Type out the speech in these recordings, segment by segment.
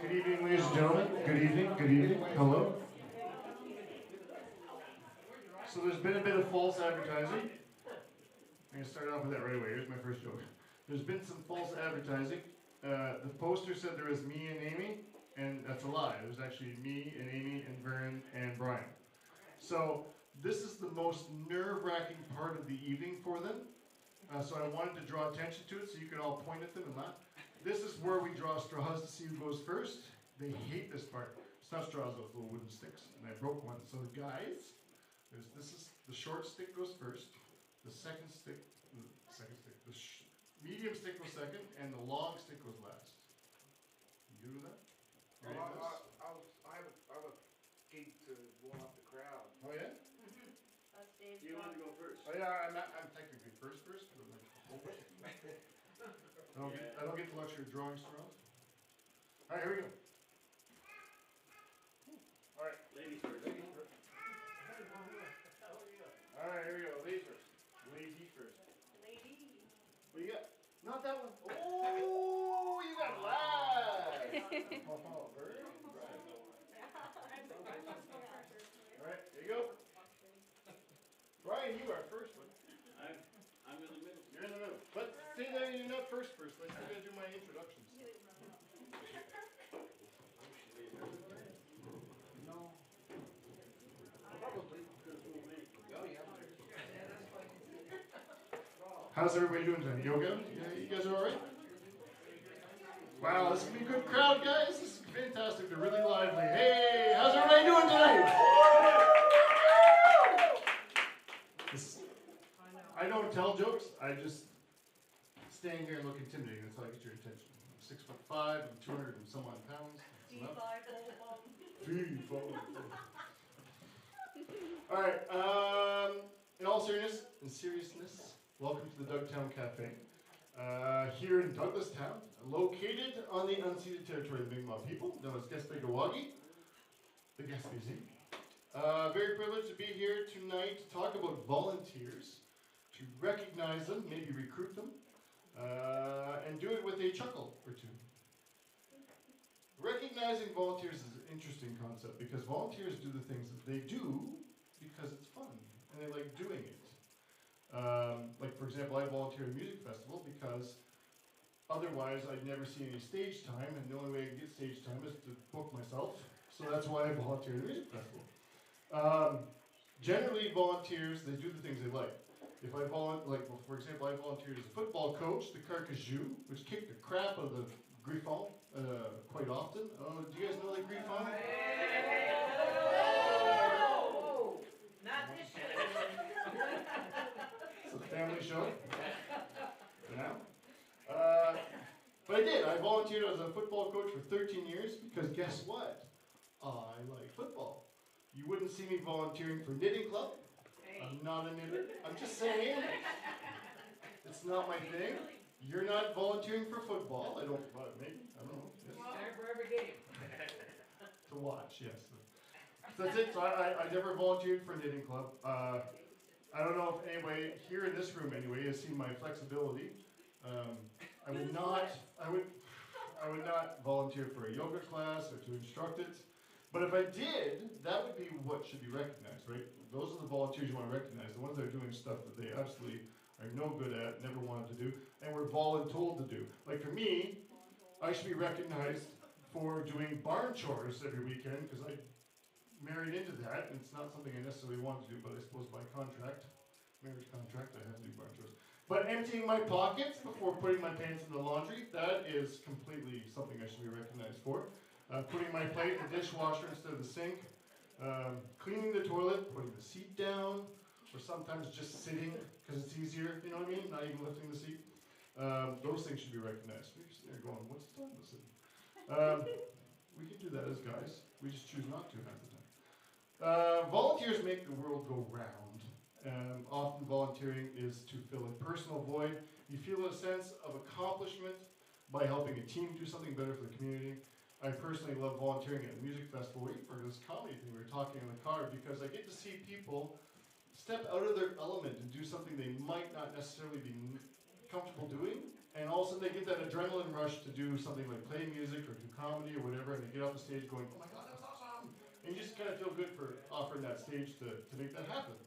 Good evening, ladies and gentlemen. Good evening, good evening. Hello. So there's been a bit of false advertising. I'm going to start off with that right away. Here's my first joke. There's been some false advertising. The poster said there was me and Amy, and that's a lie. There's actually me and Amy and Vern and Brian. So this is the most nerve-wracking part of the evening for them. So I wanted to draw attention to it so you can all point at them and laugh. This is where we draw straws to see who goes first. They hate this part. It's not straws, those little wooden sticks. And I broke one. So guys, this is the short stick goes first. The medium stick goes second, and the long stick goes last. You good with that? I have a gig to warm up the crowd. Oh yeah? You want to go first? Oh yeah, I'm technically first, but like I don't get the luxury of drawing straws. All right, here we go. All right, Ladies first. all right, here we go. Ladies first. Lady first. Lady. What do you got? Not that one. Oh, you got live. Oh, very right. All right, here you go. Brian, you are first one. I'm in the middle. You're in the middle. But stay there, you're not first. I still gotta do my introductions. No. Probably. Oh, yeah. How's everybody doing tonight? Yoga? Yeah, you guys are all right? Wow, this is gonna be a good crowd, guys. This is fantastic. They're really lively. Hey, how's everybody doing tonight? I don't tell jokes. I just stand here and look intimidating. That's how I get your attention. I'm 6'5". I'm 200 and some odd pounds. All right. In all seriousness, welcome to the Dougtown Cafe. Here in Douglastown, located on the unceded territory of the Mi'kmaq people, known as Gaspé-Gawagi, the Gaspésie. Very privileged to be here tonight to talk about volunteers, to recognize them, maybe recruit them, and do it with a chuckle or two. Recognizing volunteers is an interesting concept because volunteers do the things that they do because it's fun and they like doing it. Like for example, I volunteer at a music festival because otherwise I'd never see any stage time, and the only way I can get stage time is to book myself. So that's why I volunteer at a music festival. Generally, volunteers, they do the things they like. If I for example, I volunteered as a football coach, the Carcajou, which kicked the crap out of the Griffon quite often. Do you guys know like Griffon? Not this show. It's a family show. For now. But I did. I volunteered as a football coach for 13 years because guess what? I like football. You wouldn't see me volunteering for knitting club. I'm not a knitter. I'm just saying. It's not my thing. You're not volunteering for football. I don't know. Yes. For every game. To watch, yes. So that's it. So I never volunteered for knitting club. I don't know if anybody here in this room anyway has seen my flexibility. I would not volunteer for a yoga class or to instruct it. But if I did, that would be what should be recognized, right? Those are the volunteers you want to recognize, the ones that are doing stuff that they absolutely are no good at, never wanted to do, and were voluntold to do. Like for me, I should be recognized for doing barn chores every weekend because I married into that, and it's not something I necessarily want to do, but I suppose by contract, marriage contract, I have to do barn chores. But emptying my pockets before putting my pants in the laundry, that is completely something I should be recognized for. Putting my plate in the dishwasher instead of the sink, cleaning the toilet, putting the seat down, or sometimes just sitting because it's easier, you know what I mean? Not even lifting the seat. Those things should be recognized. We're sitting there going, what's Douglas? We can do that as guys. We just choose not to half the time. Volunteers make the world go round. Often volunteering is to fill a personal void. You feel a sense of accomplishment by helping a team do something better for the community. I personally love volunteering at a music festival, waiting for this comedy thing we were talking in the car, because I get to see people step out of their element and do something they might not necessarily be comfortable doing, and all of a sudden they get that adrenaline rush to do something like play music or do comedy or whatever, and they get off the stage going, oh my god, that was awesome! And you just kind of feel good for offering that stage to make that happen.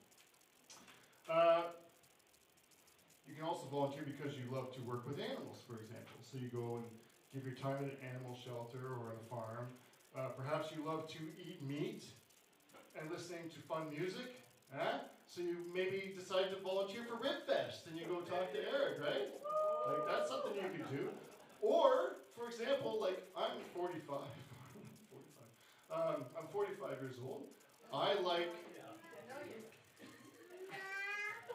You can also volunteer because you love to work with animals, for example. So you go and give your time at an animal shelter or on a farm. Perhaps you love to eat meat and listening to fun music. So you maybe decide to volunteer for Ribfest and you go talk to Eric, right? Like that's something you could do. Or, for example, like I'm 45. I'm 45 years old. I like...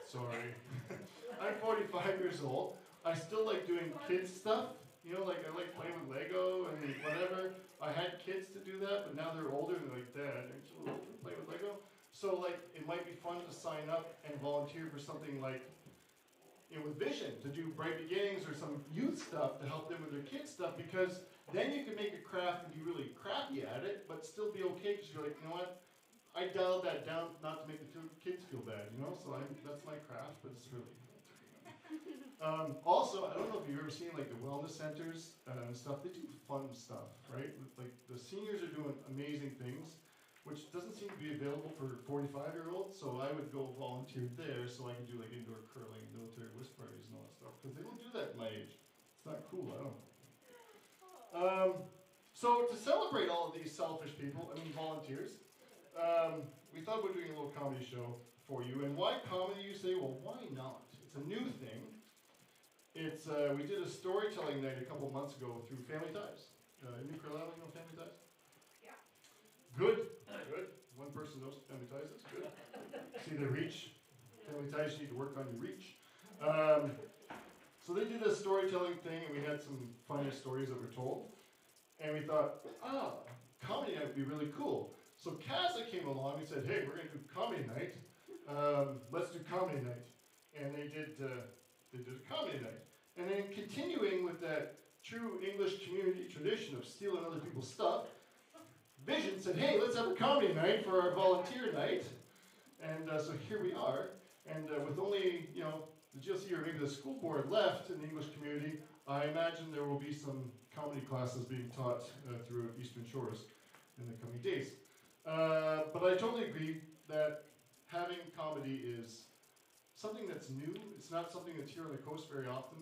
Sorry. I'm 45 years old. I still like doing kids stuff. You know, like I like playing with Lego and whatever. I had kids to do that, but now they're older and they're like, Dad, aren't you a little older to play with Lego? So like, it might be fun to sign up and volunteer for something like, you know, with Vision, to do Bright Beginnings or some youth stuff to help them with their kids stuff, because then you can make a craft and be really crappy at it, but still be okay, because you're like, you know what? I dialed that down not to make the kids feel bad, you know? So that's my craft, but it's really... Also, I don't know if you've ever seen like the wellness centers and stuff. They do fun stuff, right? Like the seniors are doing amazing things, which doesn't seem to be available for 45-year-olds. So I would go volunteer there so I could do like indoor curling, military whist parties, and all that stuff. Because they don't do that at my age. It's not cool. I don't know. So to celebrate all of these selfish people, I mean volunteers, we thought about doing a little comedy show for you. And why comedy? You say, well, why not? It's a new thing. It's we did a storytelling night a couple months ago through Family Ties. New Carlisle, you know Family Ties? Yeah. Good. Good. One person knows what Family Ties is. Good. See their reach. Family Ties, you need to work on your reach. So they did a storytelling thing, and we had some funny stories that were told. And we thought, comedy night would be really cool. So Kaza came along and said, hey, we're going to do comedy night. Let's do comedy night. And they did a comedy night. And then continuing with that true English community tradition of stealing other people's stuff, Vision said, hey, let's have a comedy night for our volunteer night. And so here we are. And with only, you know, the GLC or maybe the school board left in the English community, I imagine there will be some comedy classes being taught throughout Eastern Shores in the coming days. But I totally agree that having comedy is something that's new. It's not something that's here on the coast very often.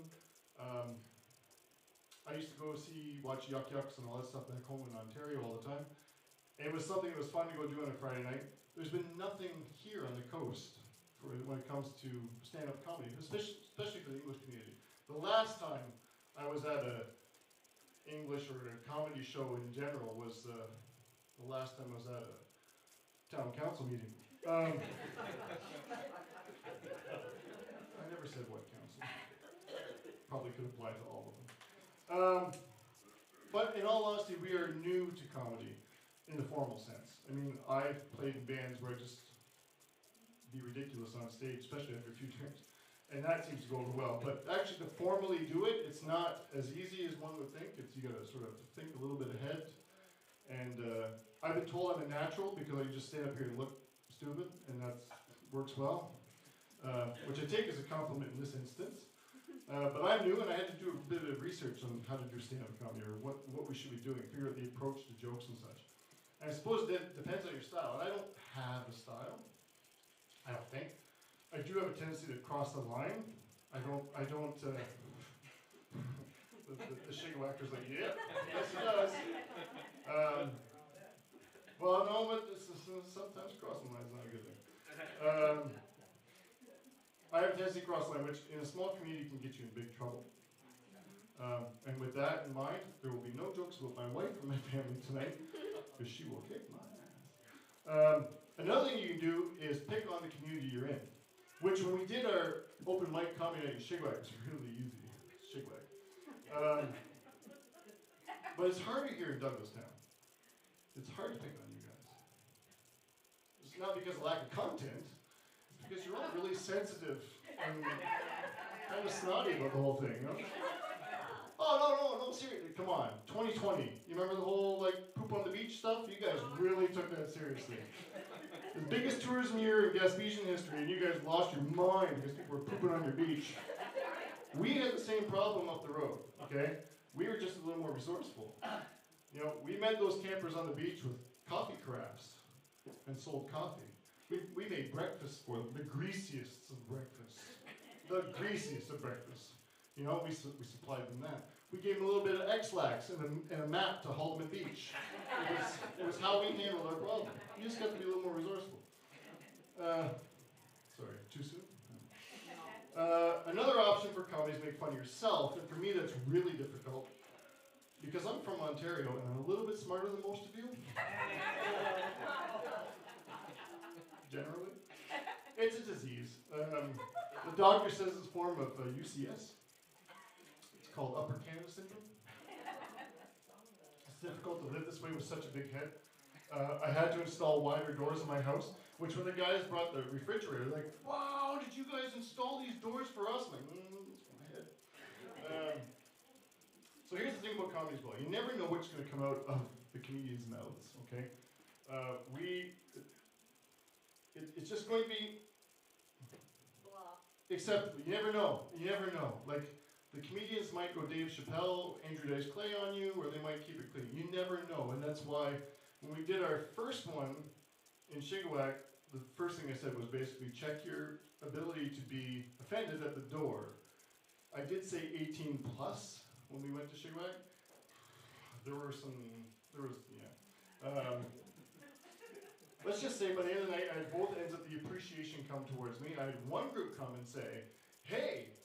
I used to go watch Yuck Yucks and all that stuff back home in Ontario all the time. It was something that was fun to go do on a Friday night. There's been nothing here on the coast when it comes to stand-up comedy, especially for the English community. The last time I was at an English or a comedy show in general was the last time I was at a town council meeting. I never said what council. Probably could apply to all of them. But in all honesty, we are new to comedy in the formal sense. I mean, I've played in bands where I just be ridiculous on stage, especially after a few drinks. And that seems to go over well. But actually to formally do it, it's not as easy as one would think. You gotta sort of think a little bit ahead. And I've been told I'm a natural because I just stand up here and look stupid, and that works well. Which I take as a compliment in this instance. But I'm new, and I had to do a bit of research on how to do stand-up comedy, or what we should be doing, figure out the approach to jokes and such. And I suppose that depends on your style, and I don't have a style, I don't think. I do have a tendency to cross the line. I don't, the shigwhacker's like, yeah, yes he does. Well, no, but sometimes crossing the line is not a good thing. I have a tendency to cross the line, which in a small community can get you in big trouble. And with that in mind, there will be no jokes about my wife or my family tonight, because she will kick my ass. Another thing you can do is pick on the community you're in, which when we did our open mic comedy night in Shigwag, it's really easy. Shigwag. But it's harder here in Douglastown. It's hard to pick on you guys. It's not because of lack of content. Because you're all really sensitive and kind of snotty about the whole thing, you know? Oh, no, seriously, come on. 2020, you remember the whole, like, poop on the beach stuff? You guys really took that seriously. The biggest tourism year in Gaspésian history, and you guys lost your mind because people were pooping on your beach. We had the same problem up the road, okay? We were just a little more resourceful. You know, we met those campers on the beach with coffee carafes and sold coffee. We made breakfast for them, the greasiest of breakfasts. The greasiest of breakfasts. You know, we supplied them that. We gave them a little bit of X-Lax and a map to haul them at beach. It was how we handled our problem. You just got to be a little more resourceful. Sorry, too soon? Another option for comedy is make fun of yourself, and for me that's really difficult because I'm from Ontario and I'm a little bit smarter than most of you. Generally. It's a disease. The doctor says it's a form of UCS. It's called Upper Canada Syndrome. It's difficult to live this way with such a big head. I had to install wider doors in my house, which when the guys brought the refrigerator, they're like, wow, did you guys install these doors for us? I'm like, it's for my head. So here's the thing about comedy as well. You never know what's going to come out of the comedians' mouths, okay? It's just going to be acceptable. You never know. You never know. Like, the comedians might go Dave Chappelle, Andrew Dice Clay on you, or they might keep it clean. You never know, and that's why when we did our first one in Shigawak, the first thing I said was basically check your ability to be offended at the door. I did say 18 plus when we went to Shigawak. Let's just say by the end of the night, I had both ends of the appreciation come towards me. I had one group come and say, hey,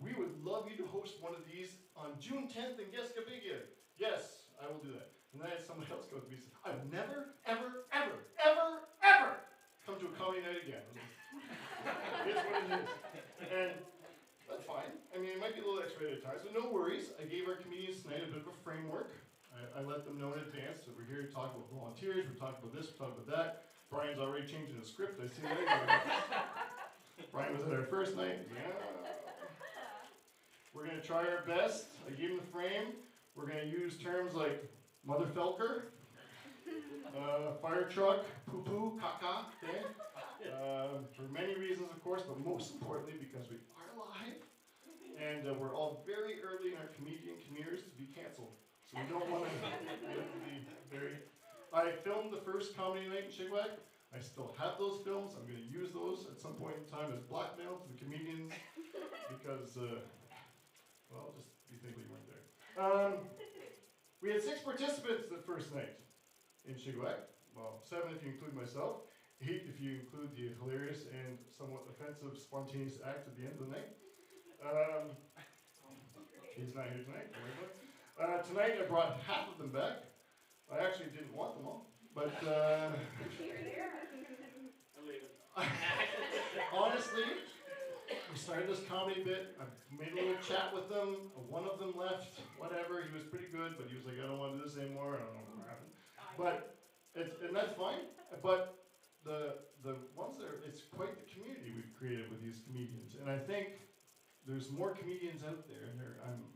we would love you to host one of these on June 10th in Geskabigia. Yes, I will do that. And then I had somebody else go to me and say, I've never, ever, ever, ever, ever come to a comedy night again. It's what it is. And that's fine. I mean, it might be a little X-rated at times, but no worries. I gave our comedians tonight a bit of a framework. I let them know in advance that we're here to talk about volunteers, we're talking about this, we're talking about that. Brian's already changing the script, I see that. Brian was at our first night. Yeah. We're going to try our best. I gave him the frame. We're going to use terms like mother felker, fire truck, poo-poo, caca, okay? For many reasons, of course, but most importantly because we are live. And we're all very early in our comedian careers to be canceled. So we don't want to be very... I filmed the first comedy night in Shigawak. I still have those films. I'm going to use those at some point in time as blackmail to the comedians because, well, just be thankful you weren't there. We had 6 participants the first night in Shigawak. Well, 7 if you include myself. 8 if you include the hilarious and somewhat offensive spontaneous act at the end of the night. He's not here tonight. Tonight I brought half of them back. I actually didn't want them all, but honestly, we started this comedy bit. I made a little chat with them. One of them left, whatever. He was pretty good, but he was like, I don't want to do this anymore. I don't know what happened. But and that's fine. But the ones that are, it's quite the community we've created with these comedians, and I think there's more comedians out there. And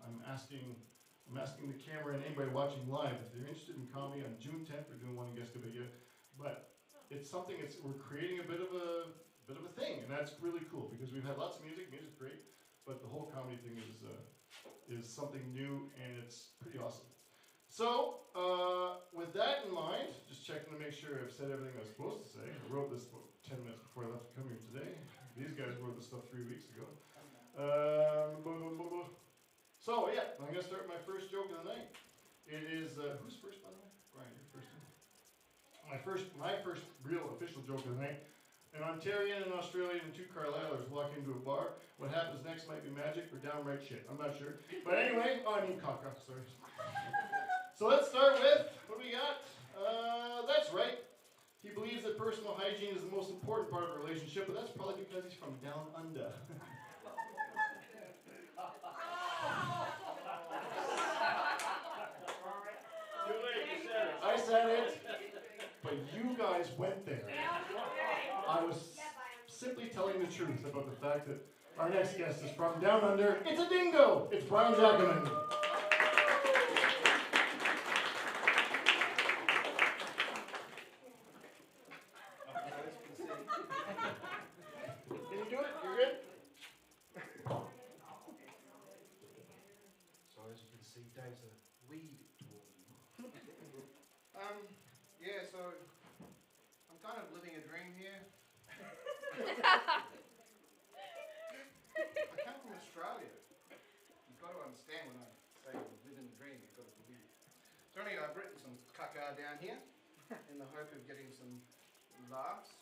I'm asking the camera and anybody watching live if they're interested in comedy. On June 10th, we're doing one in Geskabigia, but it's something. We're creating a bit of a thing, and that's really cool because we've had lots of music. Music's great, but the whole comedy thing is something new, and it's pretty awesome. So, with that in mind, just checking to make sure I've said everything I was supposed to say. I wrote this about 10 minutes before I left to come here today. These guys wrote this stuff 3 weeks ago. So, yeah, I'm going to start my first joke of the night. It is, who's first, by the way? Brian, you're first. My first real official joke of the night. An Ontarian, an Australian, and 2 Carlisleers walk into a bar. What happens next might be magic or downright shit. I'm not sure. But anyway, I mean caca, sorry. So let's start with, what do we got? That's right. He believes that personal hygiene is the most important part of a relationship, but that's probably because he's from down under. I said it, but you guys went there. I was simply telling the truth about the fact that our next guest is from down under. It's a dingo! It's Brian Jackman. Can you do it? You're good? these days a weed tourism. Yeah, so I'm kind of living a dream here. I come from Australia. You've got to understand when I say I'm living a dream, you've got to believe it. So anyway, I've written some caca down here in the hope of getting some laughs.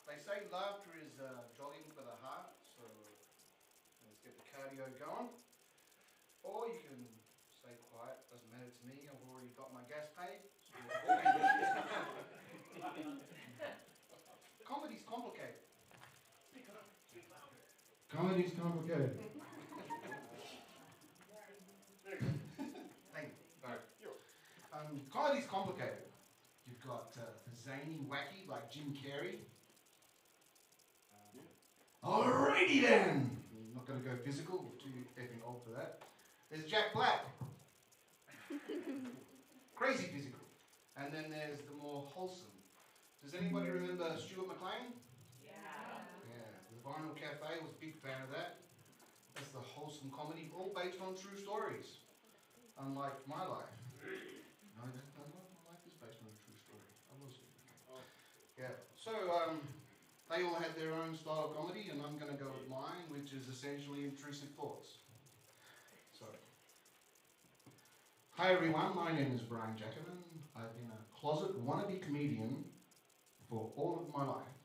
They say laughter is jogging for the heart, so let's get the cardio going. Or you can stay quiet, doesn't matter to me, I've already got my gas paid. Comedy's complicated. Comedy's complicated. Thank you. Comedy's complicated. You've got the zany wacky like Jim Carrey. Alrighty then! I'm not going to go physical, we're too effing old for that. There's Jack Black. Crazy physical. And then there's the more wholesome. Does anybody remember Stuart McLean? Yeah. Yeah, the Vinyl Cafe, was a big fan of that. That's the wholesome comedy, all based on true stories. Unlike my life. No, my life is based on a true story. I was. Yeah. So, they all had their own style of comedy, and I'm going to go with mine, which is essentially intrusive thoughts. So, hi everyone, my name is Brian Jacobin. I've been a closet wannabe comedian for all of my life.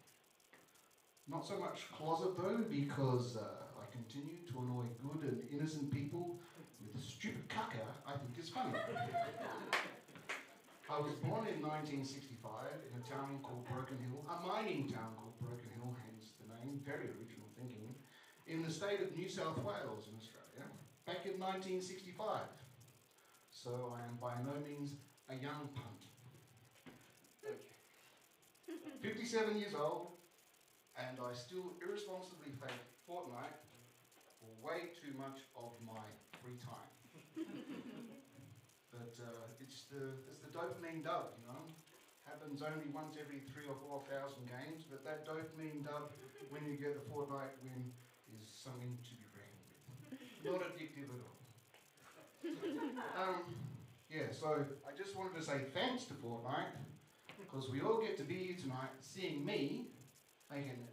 Not so much closet though, because I continue to annoy good and innocent people with the stupid caca I think is funny. I was born in 1965 in a town called Broken Hill, a mining town called Broken Hill, hence the name, very original thinking, in the state of New South Wales in Australia, back in 1965. So I am by no means a young punt. Okay. 57 years old, and I still irresponsibly fake Fortnite for way too much of my free time. But it's the dopamine dub, you know. Happens only once every 3,000 or 4,000 games, but that dopamine dub, when you get the Fortnite win, is something to be reckoned with. Not addictive at all. Yeah, so I just wanted to say thanks to Fortnite, because we all get to be here tonight seeing me making a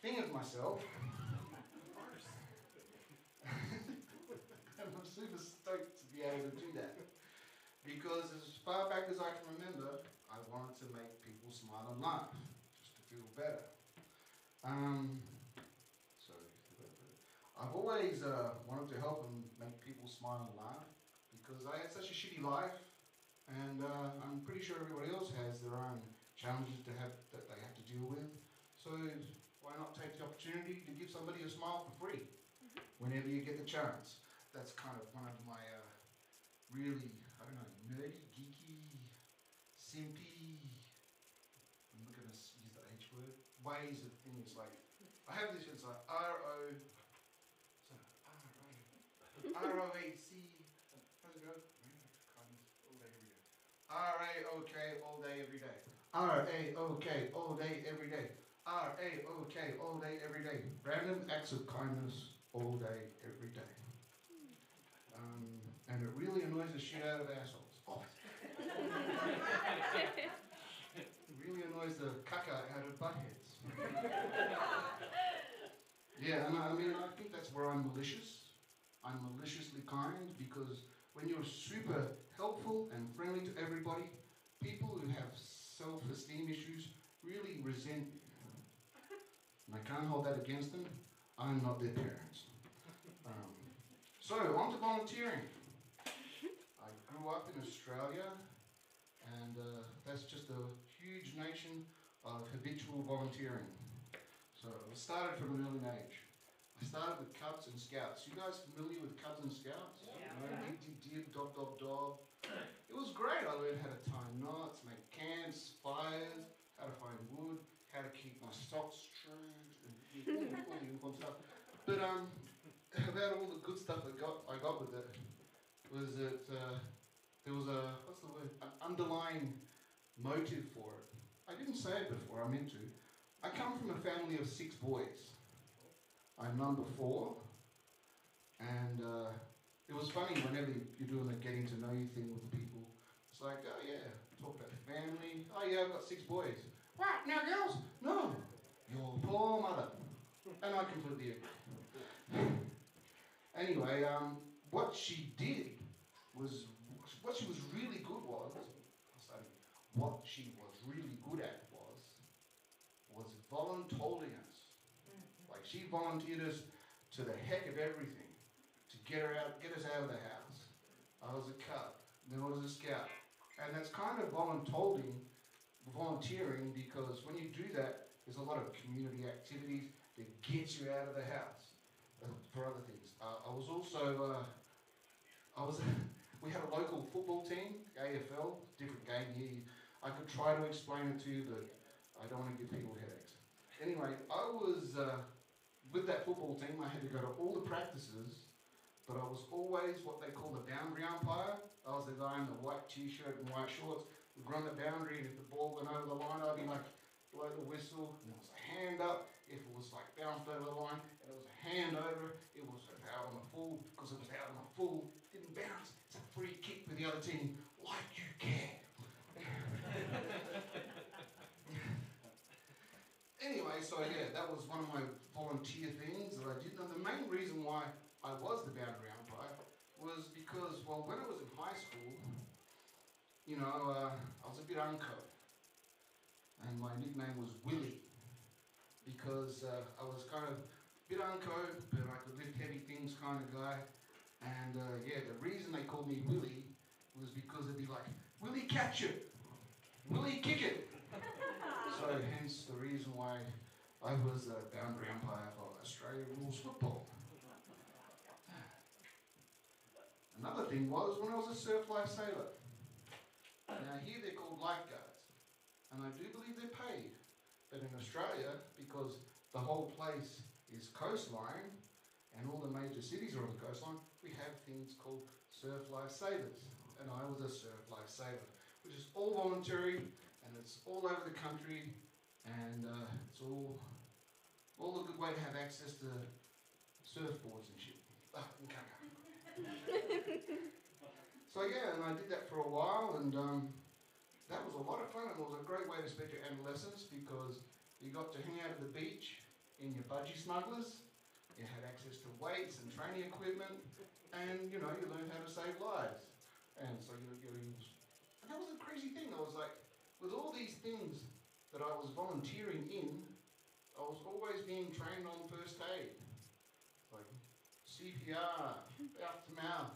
thing of myself. And I'm super stoked to be able to do that. Because as far back as I can remember, I wanted to make people smile and laugh, just to feel better. So I've always wanted to help and make people smile and laugh, because I had such a shitty life, and I'm pretty sure everybody else has their own challenges that they have to deal with. So why not take the opportunity to give somebody a smile for free whenever you get the chance? That's kind of one of my really, I don't know, nerdy, geeky, simpy, I'm not going to use the H word, ways of things. Like, I have this, it's like R-O-A-C, how's it go? R-A-O-K all day, every day. R-A-O-K all day, every day. R-A-O-K all day, every day. Random acts of kindness all day, every day. And it really annoys the shit out of assholes. Oh. It really annoys the caca out of buttheads. Yeah, and I mean, I think that's where I'm malicious. I'm maliciously kind, because when you're super helpful and friendly to everybody, people who have self-esteem issues really resent you. And I can't hold that against them. I'm not their parents. So, on to volunteering. I grew up in Australia, and that's just a huge nation of habitual volunteering. So, I started from an early age. I started with Cubs and Scouts. You guys familiar with Cubs and Scouts? Yeah. You know, dib, dob, dob, dob. It was great. I learned how to tie knots, make camps, fires, how to find wood, how to keep my socks true, and all the important stuff. But about all the good stuff I got with it was that there was an underlying motive for it. I didn't say it before, I meant to. I come from a family of 6 boys. I'm number 4, and it was funny whenever you're doing a getting to know you thing with people. It's like, oh yeah, talk about family. Oh yeah, I've got 6 boys. What? Now girls? No. Your poor mother. And I completely agree. Anyway, what she did was, what she was really good at was voluntolding us. Like she volunteered us to the heck of everything to get us out of the house. I was a cub, then I was a scout. And that's kind of volunteering because when you do that, there's a lot of community activities that get you out of the house for other things. We had a local football team, AFL, different game here. I could try to explain it to you, but I don't want to give people headaches. Anyway, I was, with that football team, I had to go to all the practices, but I was always what they call the boundary umpire. I was the guy in the white t-shirt and white shorts, would run the boundary, and if the ball went over the line, I'd be like, blow the whistle, and it was a hand up. If it was like bounced over the line, and it was a hand over, it was out on the full, because it was out on the full, didn't bounce, it's a free kick for the other team, like you care. Anyway, so yeah, that was one of my volunteer things that I did. And the main reason why I was the boundary umpire was because, well, when I was in high school, you know, I was a bit unco. And my nickname was Willie, because I was kind of a bit unco, but I could lift heavy things kind of guy. And yeah, the reason they called me Willie was because it'd be like, Willie catch it, Willie kick it. So hence the reason why I was a boundary umpire for Australia rules football. Another thing was when I was a surf life saver. Now here they're called lifeguards, and I do believe they're paid. But in Australia, because the whole place is coastline, and all the major cities are on the coastline, we have things called surf life savers. And I was a surf life saver, which is all voluntary, and it's all over the country, and it's all a good way to have access to surfboards and shit. So yeah, and I did that for a while, and that was a lot of fun, and it was a great way to spend your adolescence because you got to hang out at the beach in your budgie smugglers, you had access to weights and training equipment, and you know, you learned how to save lives. And so and that was a crazy thing. I was like, with all these things that I was volunteering in, I was always being trained on first aid. Like CPR, mouth to mouth,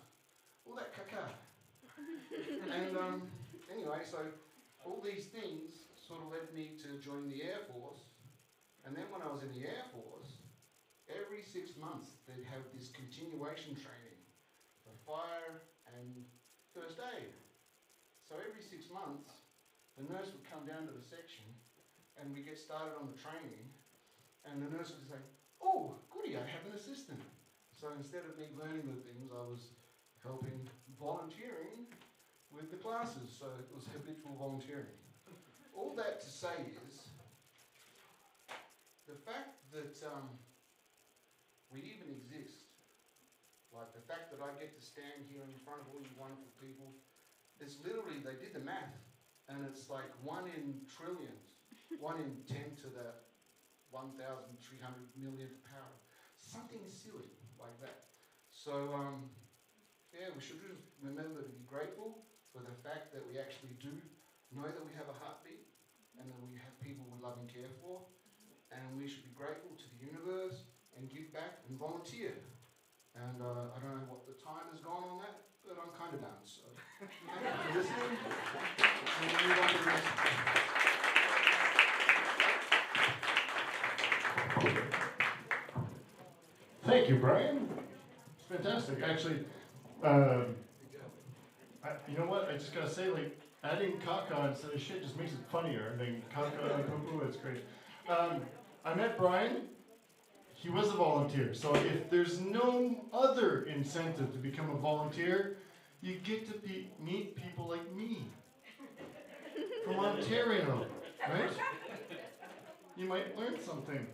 all that caca. And anyway, so all these things sort of led me to join the Air Force. And then when I was in the Air Force, every 6 months they'd have this continuation training for fire and first aid. So every 6 months, the nurse would come down to the section and we get started on the training, and the nurse would say, oh, goody, I have an assistant. So instead of me learning the things, I was helping volunteering with the classes, so it was habitual volunteering. All that to say is, the fact that we even exist, like the fact that I get to stand here in front of all you wonderful people, it's literally, they did the math, and it's like 1 in trillions, 1 in 10 to the 1,300 millionth power, something silly like that. So yeah, we should just remember to be grateful for the fact that we actually do know that we have a heartbeat, and that we have people we love and care for, and we should be grateful to the universe and give back and volunteer. And I don't know what the time has gone on that, but I'm kind of done. So thank you for listening. And we'll move on to the next one. Thank you, Brian. It's fantastic. Actually, you know what? I just gotta say, like, adding caca instead of shit just makes it funnier. I mean, caca and poo-poo, it's great. I met Brian. He was a volunteer. So if there's no other incentive to become a volunteer, you get to meet people like me from Ontario, right? You might learn something.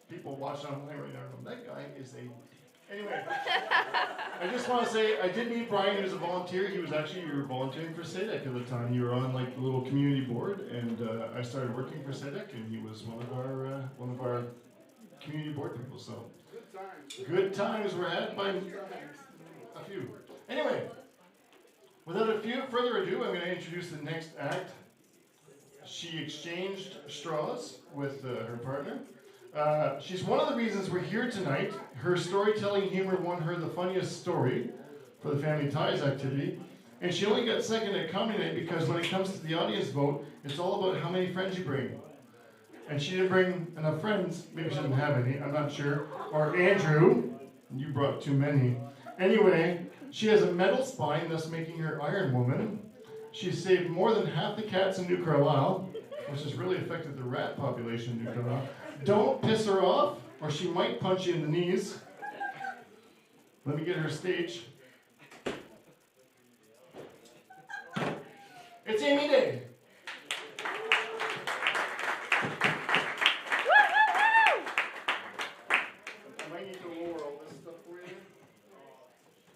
People watching online right now, that guy is a dick. Anyway, I just want to say, I did meet Brian. He was a volunteer. He was actually, you were volunteering for SEDEC at the time. You were on like the little community board, and I started working for SEDEC, and he was one of our community board people. So Good times. good times were had by a few. Anyway, without further ado, I'm going to introduce the next act. She exchanged straws with her partner. She's one of the reasons we're here tonight. Her storytelling humor won her the funniest story for the Family Ties activity. And she only got second at Comedy Night because when it comes to the audience vote, it's all about how many friends you bring. And she didn't bring enough friends. Maybe she didn't have any, I'm not sure. Or Andrew, you brought too many. Anyway, she has a metal spine, thus making her Iron Woman. She's saved more than half the cats in New Carlisle, which has really affected the rat population in New Carlisle. Don't piss her off, or she might punch you in the knees. Let me get her stage. It's Amy Day. I might need to lower all this stuff for you.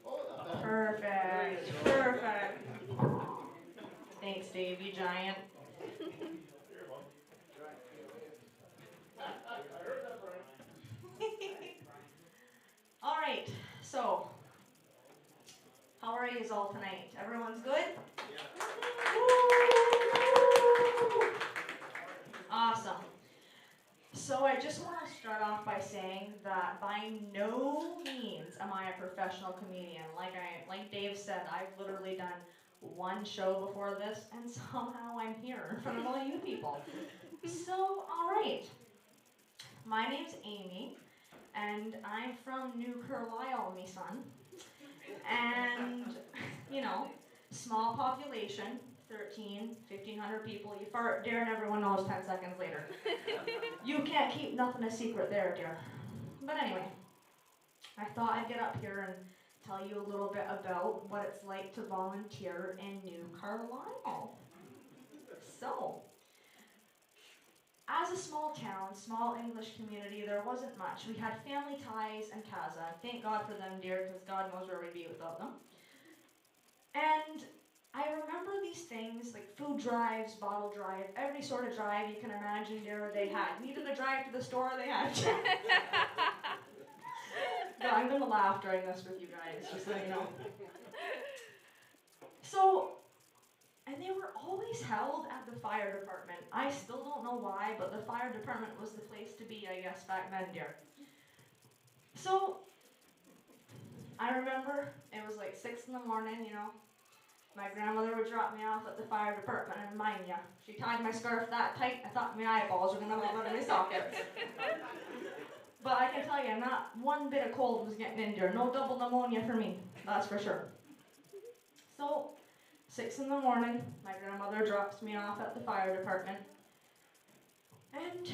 Oh, not bad. Perfect. Perfect. Thanks, Dave, you giant. Here, Mom. All right, so how are you all tonight? Everyone's good? Woo! Awesome. So I just want to start off by saying that by no means am I a professional comedian. Like Dave said, I've literally done one show before this, and somehow I'm here in front of all you people. So, all right. My name's Amy, and I'm from New Carlisle, me son. And, you know, small population, 1,500 people. You fart, dear, and everyone knows 10 seconds later. You can't keep nothing a secret there, dear. But anyway, I thought I'd get up here and tell you a little bit about what it's like to volunteer in New Carlisle. So, as a small town, small English community, there wasn't much. We had Family Ties and Casa. Thank God for them, dear, because God knows where we'd be without them. And I remember these things, like food drives, bottle drive, every sort of drive you can imagine, dear, they had. Needed a drive to the store, they had. No, I'm going to laugh during this with you guys, just so you know. So, and they were always held at the fire department. I still don't know why, but the fire department was the place to be, I guess, back then, dear. So, I remember it was like 6 in the morning, you know. My grandmother would drop me off at the fire department, and mind ya, she tied my scarf that tight, I thought my eyeballs were going to fall out of my sockets. But I can tell you, not one bit of cold was getting in there. No double pneumonia for me, that's for sure. So, 6 in the morning, my grandmother drops me off at the fire department. And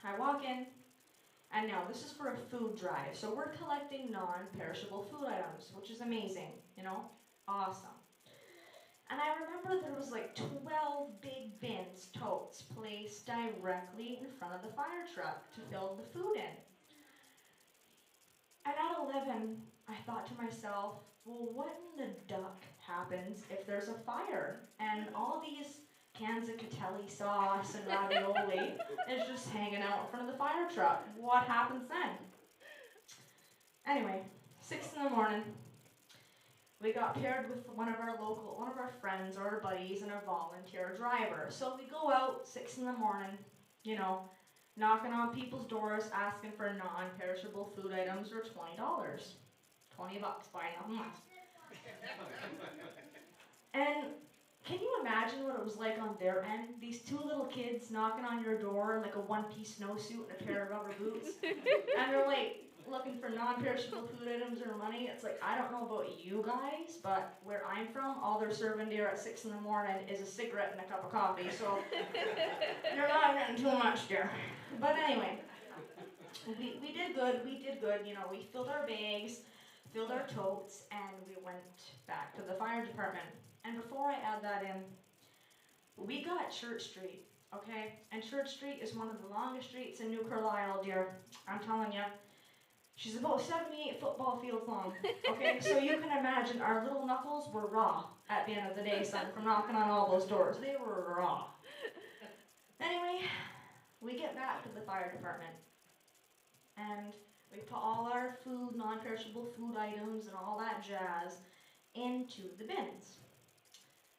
I walk in, and now this is for a food drive. So we're collecting non-perishable food items, which is amazing, you know, awesome. And I remember there was like 12 big bins, totes, placed directly in front of the fire truck to fill the food in. And at 11, I thought to myself, well, what in the duck happens if there's a fire? And all these cans of Catelli sauce and ravioli is just hanging out in front of the fire truck. What happens then? Anyway, 6 in the morning, we got paired with one of our friends or our buddies and a volunteer driver. So we go out 6 in the morning, you know, knocking on people's doors, asking for non-perishable food items or $20. $20 buying nothing less. And can you imagine what it was like on their end? These two little kids knocking on your door in like a one-piece snowsuit and a pair of rubber boots. And they're like looking for non-perishable food items or money. It's like, I don't know about you guys, but where I'm from, all they're serving there at 6 in the morning is a cigarette and a cup of coffee. So you're not getting too much there. But anyway, we did good. You know, we filled our bags, filled our totes, and we went back to the fire department. And before I add that in, we got Church Street, okay? And Church Street is one of the longest streets in New Carlisle, dear. I'm telling you, She's about 78 football fields long. Okay, so you can imagine our little knuckles were raw at the end of the day, son, from knocking on all those doors. They were raw. Anyway, we get back to the fire department, and we put all our food, non-perishable food items and all that jazz into the bins.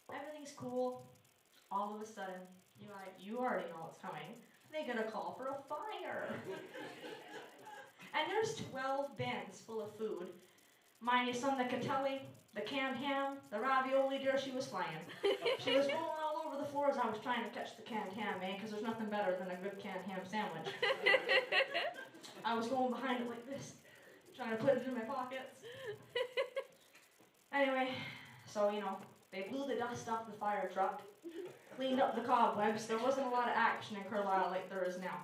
Everything's cool. All of a sudden, you already know what's coming. They get a call for a fire. And there's 12 bins full of food. Mind you, son, the catelli, the canned ham, the ravioli, dear, she was flying. She was rolling all over the floor as I was trying to catch the canned ham, eh? Because there's nothing better than a good canned ham sandwich. I was going behind it like this, trying to put it in my pockets. Anyway, so, they blew the dust off the fire truck, cleaned up the cobwebs. There wasn't a lot of action in Carlisle like there is now.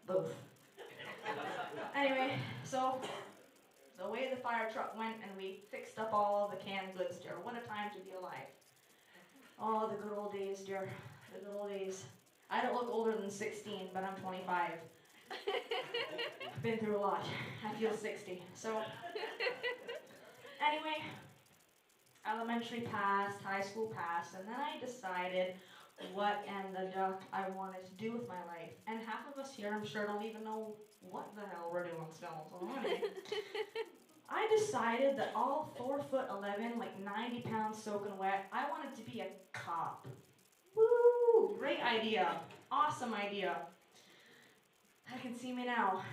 Both. Anyway, so the way the fire truck went, and we fixed up all the canned goods, dear. What a time to be alive. Oh, the good old days, dear. The good old days. I don't look older than 16, but I'm 25. I've been through a lot. I feel 60. So, anyway, elementary passed, high school passed, and then I decided what in the duck I wanted to do with my life. And half of us here, I'm sure, don't even know what the hell we're doing still. So anyway, I decided that all 4'11", like 90 pounds soaking wet, I wanted to be a cop. Woo! Great idea. Awesome idea. I can see me now.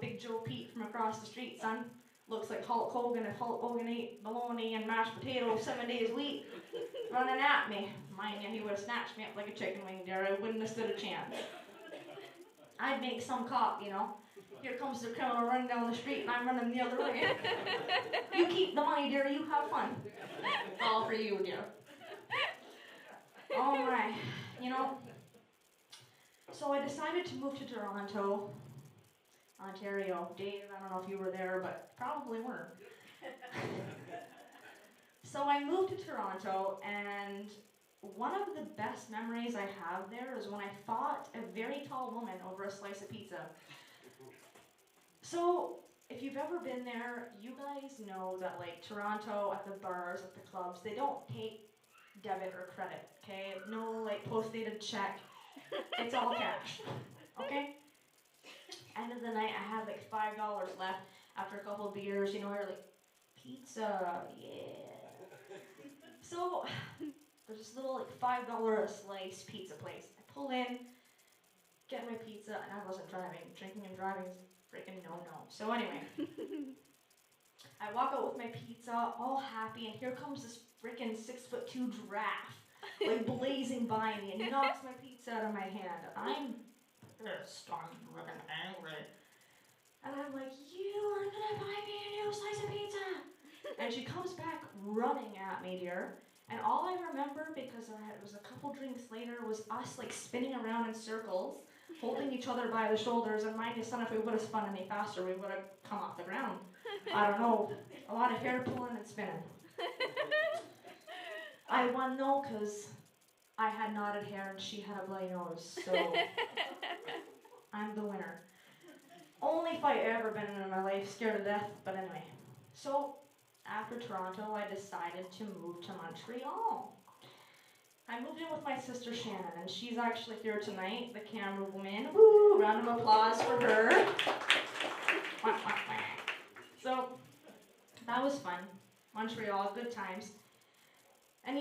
Big Joe Pete from across the street, son. Looks like Hulk Hogan if Hulk Hogan ate bologna and mashed potatoes 7 days a week. Running at me. Mind you, he would have snatched me up like a chicken wing, dear. I wouldn't have stood a chance. I'd make some cop, Here comes the criminal running down the street and I'm running the other way. You keep the money, dear. You have fun. All for you, dear. Oh my. So I decided to move to Toronto, Ontario. Dave, I don't know if you were there, but probably weren't. So I moved to Toronto, and one of the best memories I have there is when I fought a very tall woman over a slice of pizza. So, if you've ever been there, you guys know that Toronto, at the bars, at the clubs, they don't take debit or credit, okay? No post-dated check. It's all cash, okay? End of the night, I had $5 left after a couple of beers, you're like, pizza, yeah. So, there's this little $5 a slice pizza place. I pull in, get my pizza, and I wasn't driving. Drinking and driving is freaking no-no. So anyway, I walk out with my pizza, all happy, and here comes this freaking 6'2" giraffe, blazing by me, and he knocks my pizza out of my hand. I'm pissed, I'm freaking angry. And I'm like, you are gonna buy me a new slice of pizza! And she comes back running at me, dear. And all I remember, because it was a couple drinks later, was us spinning around in circles, holding each other by the shoulders. And mind you, son, if we would have spun any faster, we would have come off the ground. I don't know, a lot of hair pulling and spinning. I won though, because I had knotted hair and she had a bloody nose, so I'm the winner. Only fight I've ever been in my life, scared to death, but anyway. So, after Toronto, I decided to move to Montreal. I moved in with my sister Shannon, and she's actually here tonight, the camera woman. Woo! Round of applause for her. So, that was fun. Montreal, good times. And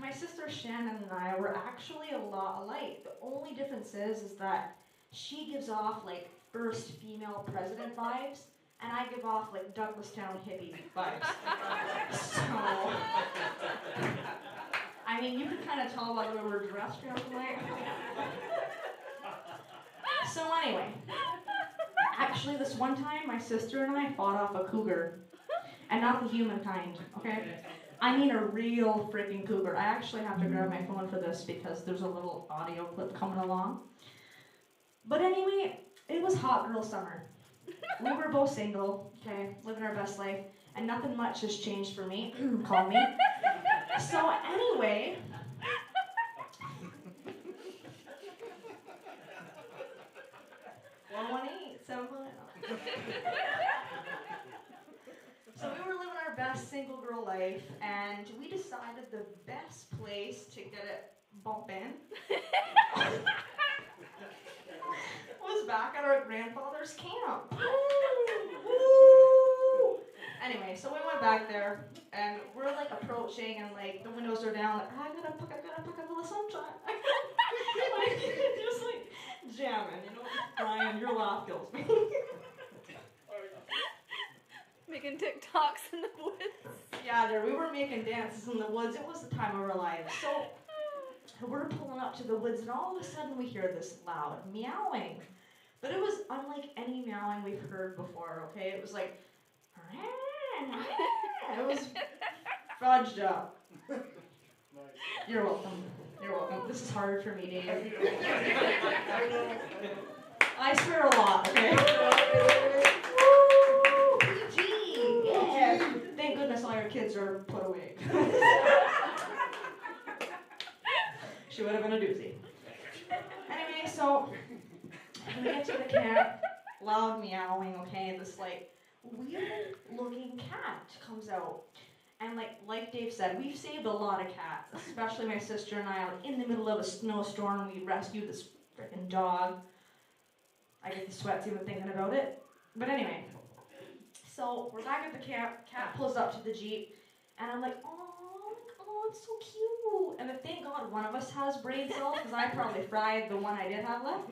my sister Shannon and I were actually a lot alike. The only difference is that she gives off first female president vibes, and I give off Douglastown hippie vibes. So, I mean, you can kind of tell by the way we're dressed here tonight. So anyway, actually this one time my sister and I fought off a cougar, and not the human kind, okay? I mean a real freaking cougar. I actually have to grab my phone for this because there's a little audio clip coming along. But anyway, it was hot girl summer. We were both single, okay, living our best life, and nothing much has changed for me. Call me. So anyway, best single girl life, and we decided the best place to get it bumpin' was back at our grandfather's camp. Woo! Anyway, so we went back there, and we're like approaching, and like the windows are down. Like, I gotta pick up the sunshine. Like, just like jamming, you know. Brian, your laugh kills me. Making TikToks in the woods. Yeah, there we were making dances in the woods. It was the time of our lives. So we're pulling up to the woods, and all of a sudden we hear this loud meowing. But it was unlike any meowing we've heard before. Okay, it was like. It was fudged up. You're welcome. You're welcome. This is hard for me, Dave. I swear a lot, okay? Woo! PG! Yeah. Thank goodness all your kids are put away. She would have been a doozy. Anyway, so we get to the camp, loud meowing, okay, this like weird looking cat comes out. And like Dave said, we've saved a lot of cats, especially my sister and I. Like in the middle of a snowstorm, we rescued this freaking dog. I get the sweats even thinking about it. But anyway, so we're back at the camp. Cat pulls up to the Jeep, and I'm like, oh, it's so cute. And thank God one of us has brain cells, because I probably fried the one I did have left.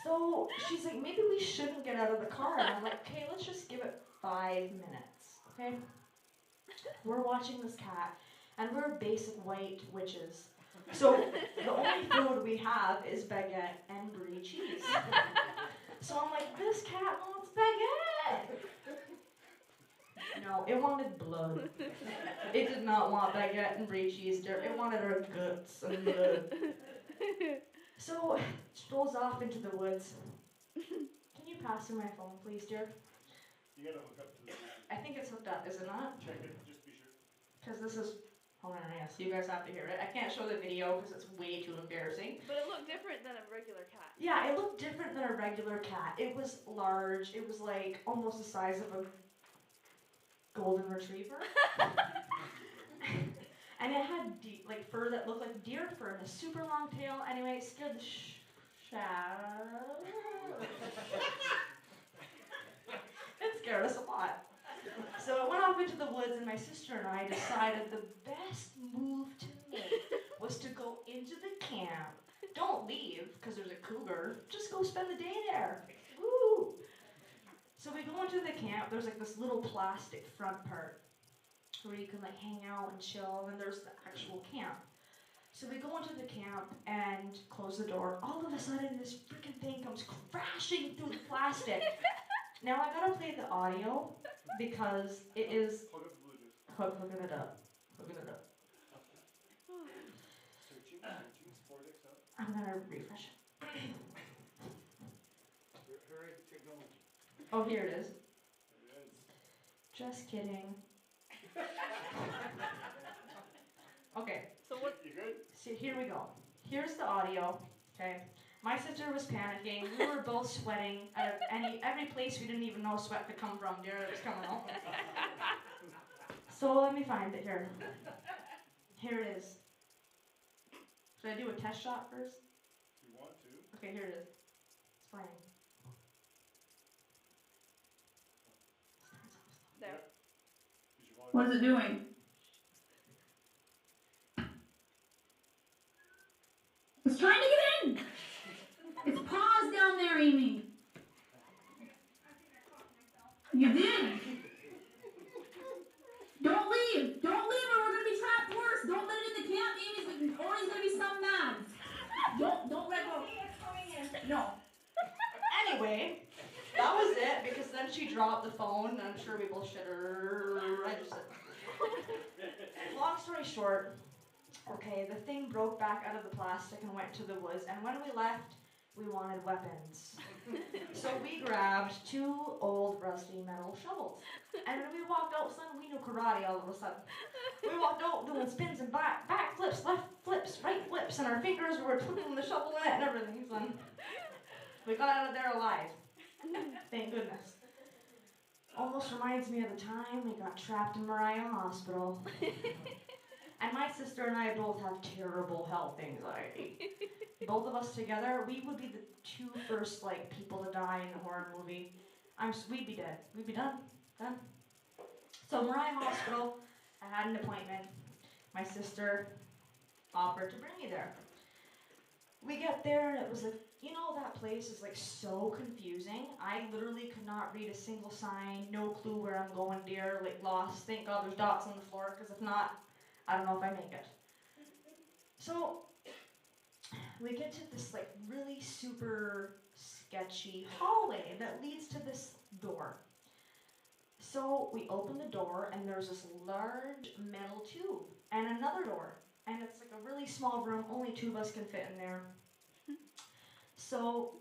So she's like, maybe we shouldn't get out of the car. And I'm like, okay, let's just give it 5 minutes, okay? We're watching this cat, and we're basic white witches. So the only food we have is baguette and brie cheese. So I'm like, this cat wants baguette. No, it wanted blood. It did not want baguette and brie cheese. It wanted our guts and blood. So it strolls off into the woods. Can you pass me my phone, please, dear? You gotta hook up to the. I think it's hooked up, is it not? Check it, just be sure. Because this is hilarious. You guys have to hear it. I can't show the video because it's way too embarrassing. But it looked different than a regular cat. Yeah, it looked different than a regular cat. It was large. It was like almost the size of a golden retriever. And it had like fur that looked like deer fur and a super long tail. Anyway, it scared the It scared us a lot. So it went off into the woods, and my sister and I decided the best move to make was to go into the camp. Don't leave, because there's a cougar. Just go spend the day there. Woo! So we go into the camp. There's like this little plastic front part where you can like hang out and chill, and there's the actual camp. So we go into the camp and close the door. All of a sudden, this freaking thing comes crashing through the plastic. Now I gotta play the audio because it is Hook up the Bluetooth. hooking it up. Searching, Sportix up. I'm gonna refresh it. Hurry, get going. Oh, here it is. There it is. Just kidding. Okay, So what? You good? so here we go. Here's the audio. Okay. My sister was panicking. We were both sweating out of every place we didn't even know sweat could come from. Dear, it was coming out. So let me find it here. Here it is. Should I do a test shot first? You want to? Okay, here it is. It's playing. There. Did you want What is it doing? It's trying to get in! It's paused down there, Amy. You did. Don't leave. Don't leave or we're gonna be trapped worse. Don't let it in the camp, Amy's Orly's gonna be so mad. Don't let go. No. Anyway, that was it because then she dropped the phone and I'm sure we both shit her. I just said. Long story short, okay, the thing broke back out of the plastic and went to the woods, and when we left, we wanted weapons. So we grabbed 2 old rusty metal shovels. And when we walked out, son, we knew karate all of a sudden. We walked out doing spins and back flips, left flips, right flips, and our fingers were twiddling the shovel in it and everything, son. We got out of there alive. Thank goodness. almost reminds me of the time we got trapped in Mariah Hospital. And my sister and I both have terrible health anxiety. Both of us together, we would be the two first like people to die in a horror movie. We'd be dead. We'd be done. So Mariah Hospital, I had an appointment. My sister offered to bring me there. We get there and it was like, you know, that place is like so confusing. I literally could not read a single sign, no clue where I'm going, dear, like lost. Thank God there's dots on the floor, because if not, I don't know if I make it. So we get to this like really super sketchy hallway that leads to this door. So we open the door and there's this large metal tube and another door. And it's like a really small room, only two of us can fit in there. So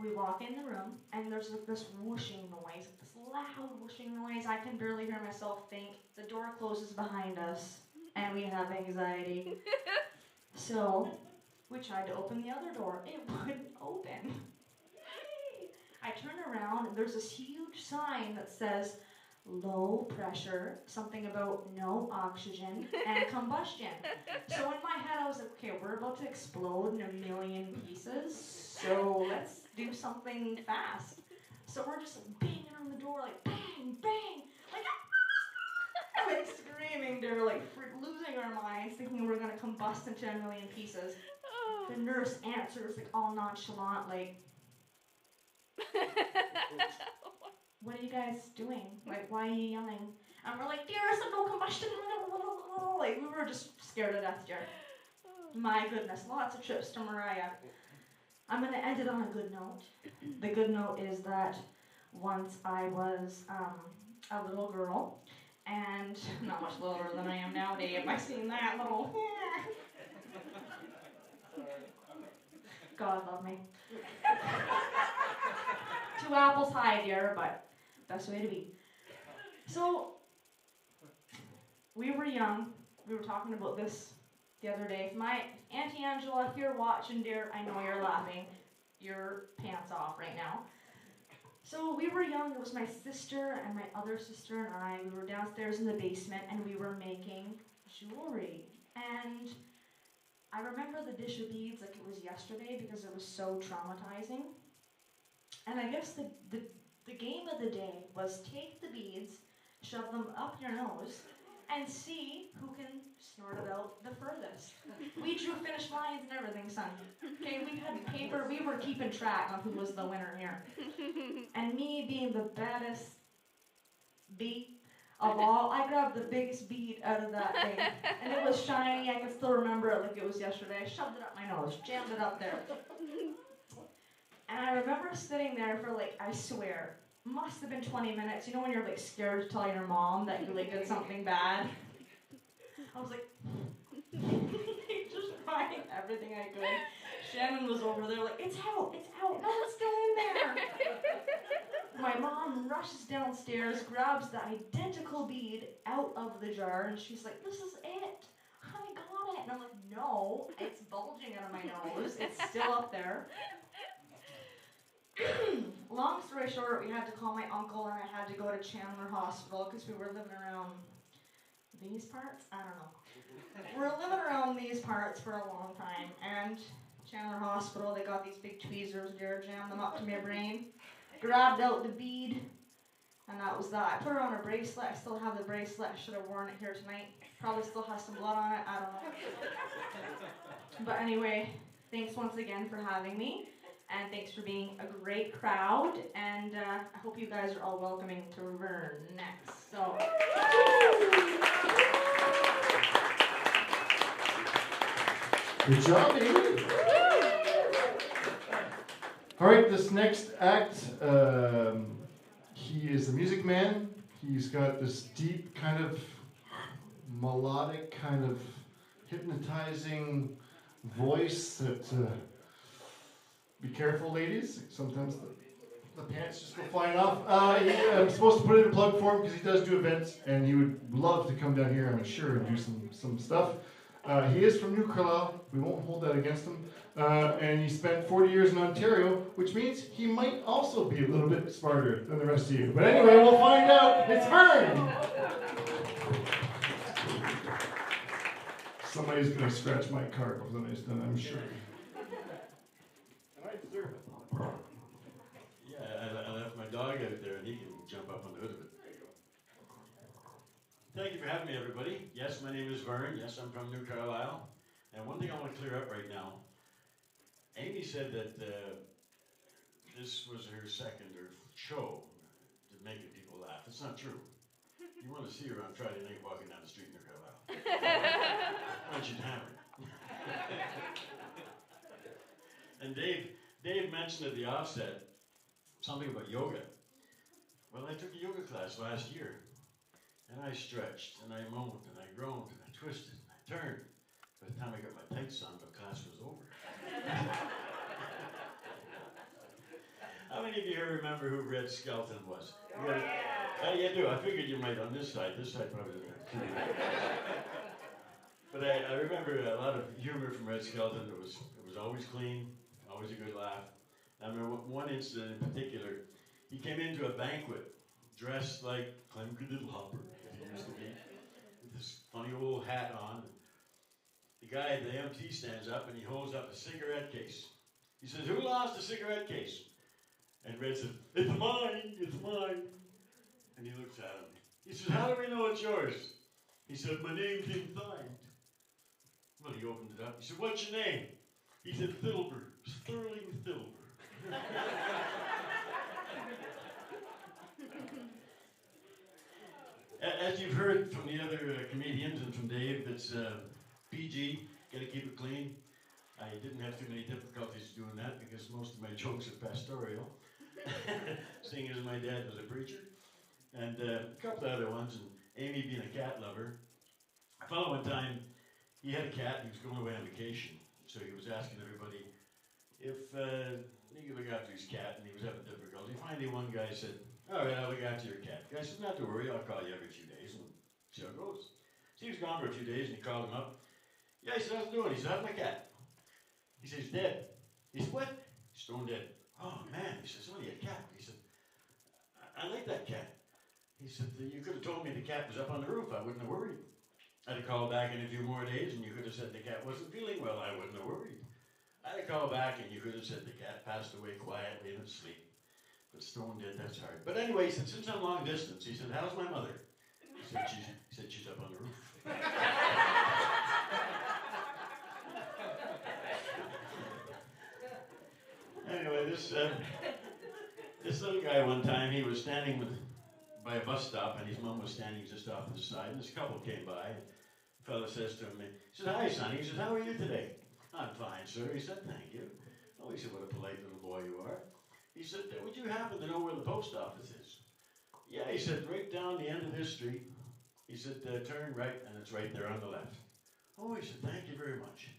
we walk in the room and there's like this whooshing noise, this loud whooshing noise. I can barely hear myself think. The door closes behind us and we have anxiety. So we tried to open the other door. It wouldn't open. I turn around and there's this huge sign that says low pressure, something about no oxygen, and combustion. So in my head I was like, okay, we're about to explode in a million pieces, so let's do something fast. So we're just like banging on the door, like bang, bang, like screaming there, like losing our minds, thinking we're gonna combust into a million pieces. The nurse answers like all nonchalant, like, what are you guys doing? Like, why are you yelling? And we're like, dear, I said no combustion. Like, we were just scared to death, Jared. My goodness, lots of trips to Mariah. I'm going to end it on a good note. The good note is that once I was a little girl, and not much littler than I am nowadays. Have I seen that little? God love me. 2 apples high, dear, but best way to be. So, we were young. We were talking about this the other day. My Auntie Angela, if you're watching, dear, I know you're laughing. Your pants off right now. So we were young. It was my sister and my other sister and I. We were downstairs in the basement and we were making jewelry. And I remember the dish of beads like it was yesterday because it was so traumatizing. And I guess the game of the day was take the beads, shove them up your nose, and see who can snort it out the furthest. We drew finish lines and everything, son. Okay, we had paper, we were keeping track of who was the winner here. And me being the baddest bee of all, I grabbed the biggest bead out of that thing. And it was shiny, I can still remember it like it was yesterday. I shoved it up my nose, jammed it up there. And I remember sitting there for like, I swear, must have been 20 minutes. You know when you're like scared to tell your mom that you like did something bad? I was like, just trying everything I could. Shannon was over there like, it's out, no, it's still in there. My mom rushes downstairs, grabs the identical bead out of the jar, and she's like, this is it. I got it. And I'm like, no, it's bulging out of my nose. It's still up there. Long story short, we had to call my uncle and I had to go to Chandler Hospital because we were living around these parts? I don't know. We're living around these parts for a long time, and Chandler Hospital, they got these big tweezers there, jammed them up to my brain, grabbed out the bead, and that was that. I put her on a bracelet. I still have the bracelet. I should have worn it here tonight. Probably still has some blood on it. I don't know. But anyway, thanks once again for having me. And thanks for being a great crowd, and I hope you guys are all welcoming to Vern next. So, good job, Amy. All right, this next act, he is a music man. He's got this deep kind of melodic, kind of hypnotizing voice that. Be careful, ladies. Sometimes the pants just go flying off. I'm supposed to put in a plug for him because he does do events, and he would love to come down here, I'm sure, and do some stuff. He is from New Carlisle. We won't hold that against him. And he spent 40 years in Ontario, which means he might also be a little bit smarter than the rest of you. But anyway, we'll find out. It's Vern! Somebody's going to scratch my car when it's done, I'm sure. And I deserve it. Yeah, I left my dog out there and he can jump up on the hood of it. There you go. Thank you for having me, everybody. Yes, my name is Vern. Yes, I'm from New Carlisle. And one thing I want to clear up right now. Amy said that this was her second show to making people laugh. It's not true. You want to see her on Friday night walking down the street in New Carlisle. When she's hammered. And Dave mentioned at the offset something about yoga. Well, I took a yoga class last year, and I stretched, and I moaned, and I groaned, and I twisted, and I turned. By the time I got my tights on, the class was over. How many of you here remember who Red Skelton was? You do. I figured you might on this side. This side probably doesn't have to. But I remember a lot of humor from Red Skelton. It was always clean, always a good laugh. I remember one incident in particular. He came into a banquet dressed like Clem Hopper, as he used to be, with this funny old hat on. The guy at the MT stands up and he holds up a cigarette case. He says, "Who lost a cigarette case?" And Red said, "It's mine, it's mine." And he looks at him. He says, "How do we know it's yours?" He said, "My name's inside." Well, he opened it up. He said, "What's your name?" He said, "Thilber, Sterling Thilber." As you've heard from the other comedians and from Dave, it's PG, gotta keep it clean. I didn't have too many difficulties doing that because most of my jokes are pastoral, seeing as my dad was a preacher. And a couple of other ones, and Amy being a cat lover. A fellow one time, he had a cat, he was going away on vacation, so he was asking everybody if he could look after his cat, and he was having difficulty. Finally, one guy said, "All right, I'll look after your cat." The guy said, "Not to worry, I'll call you every few days and see how it goes." So he was gone for a few days, and he called him up. "Yeah," he said, "How's it doing?" He said, "How's my cat?" He said, "He's dead." He said, "What?" "He's stone dead." "Oh, man." He says, "Only a cat." He said, I like that cat." He said, "You could have told me the cat was up on the roof. I wouldn't have worried. I'd have called back in a few more days, and you could have said the cat wasn't feeling well. I wouldn't have worried. I'd have called back, and you could have said the cat passed away quietly in its sleep. But stone dead, that's hard." But anyway, he said, "Since I'm long distance," he said, "How's my mother?" He said, "She's up on the roof." Anyway, this little guy one time, he was standing by a bus stop, and his mom was standing just off to the side, and this couple came by, and the fellow says to him, he says, "Hi, son." He says, "How are you today?" "I'm fine, sir." He said, "Thank you." "Oh," he said, "what a polite little boy you are." He said, "Would you happen to know where the post office is?" "Yeah," he said, "right down the end of this street." He said, "Turn right, and it's right there on the left." "Oh," he said, "Thank you very much."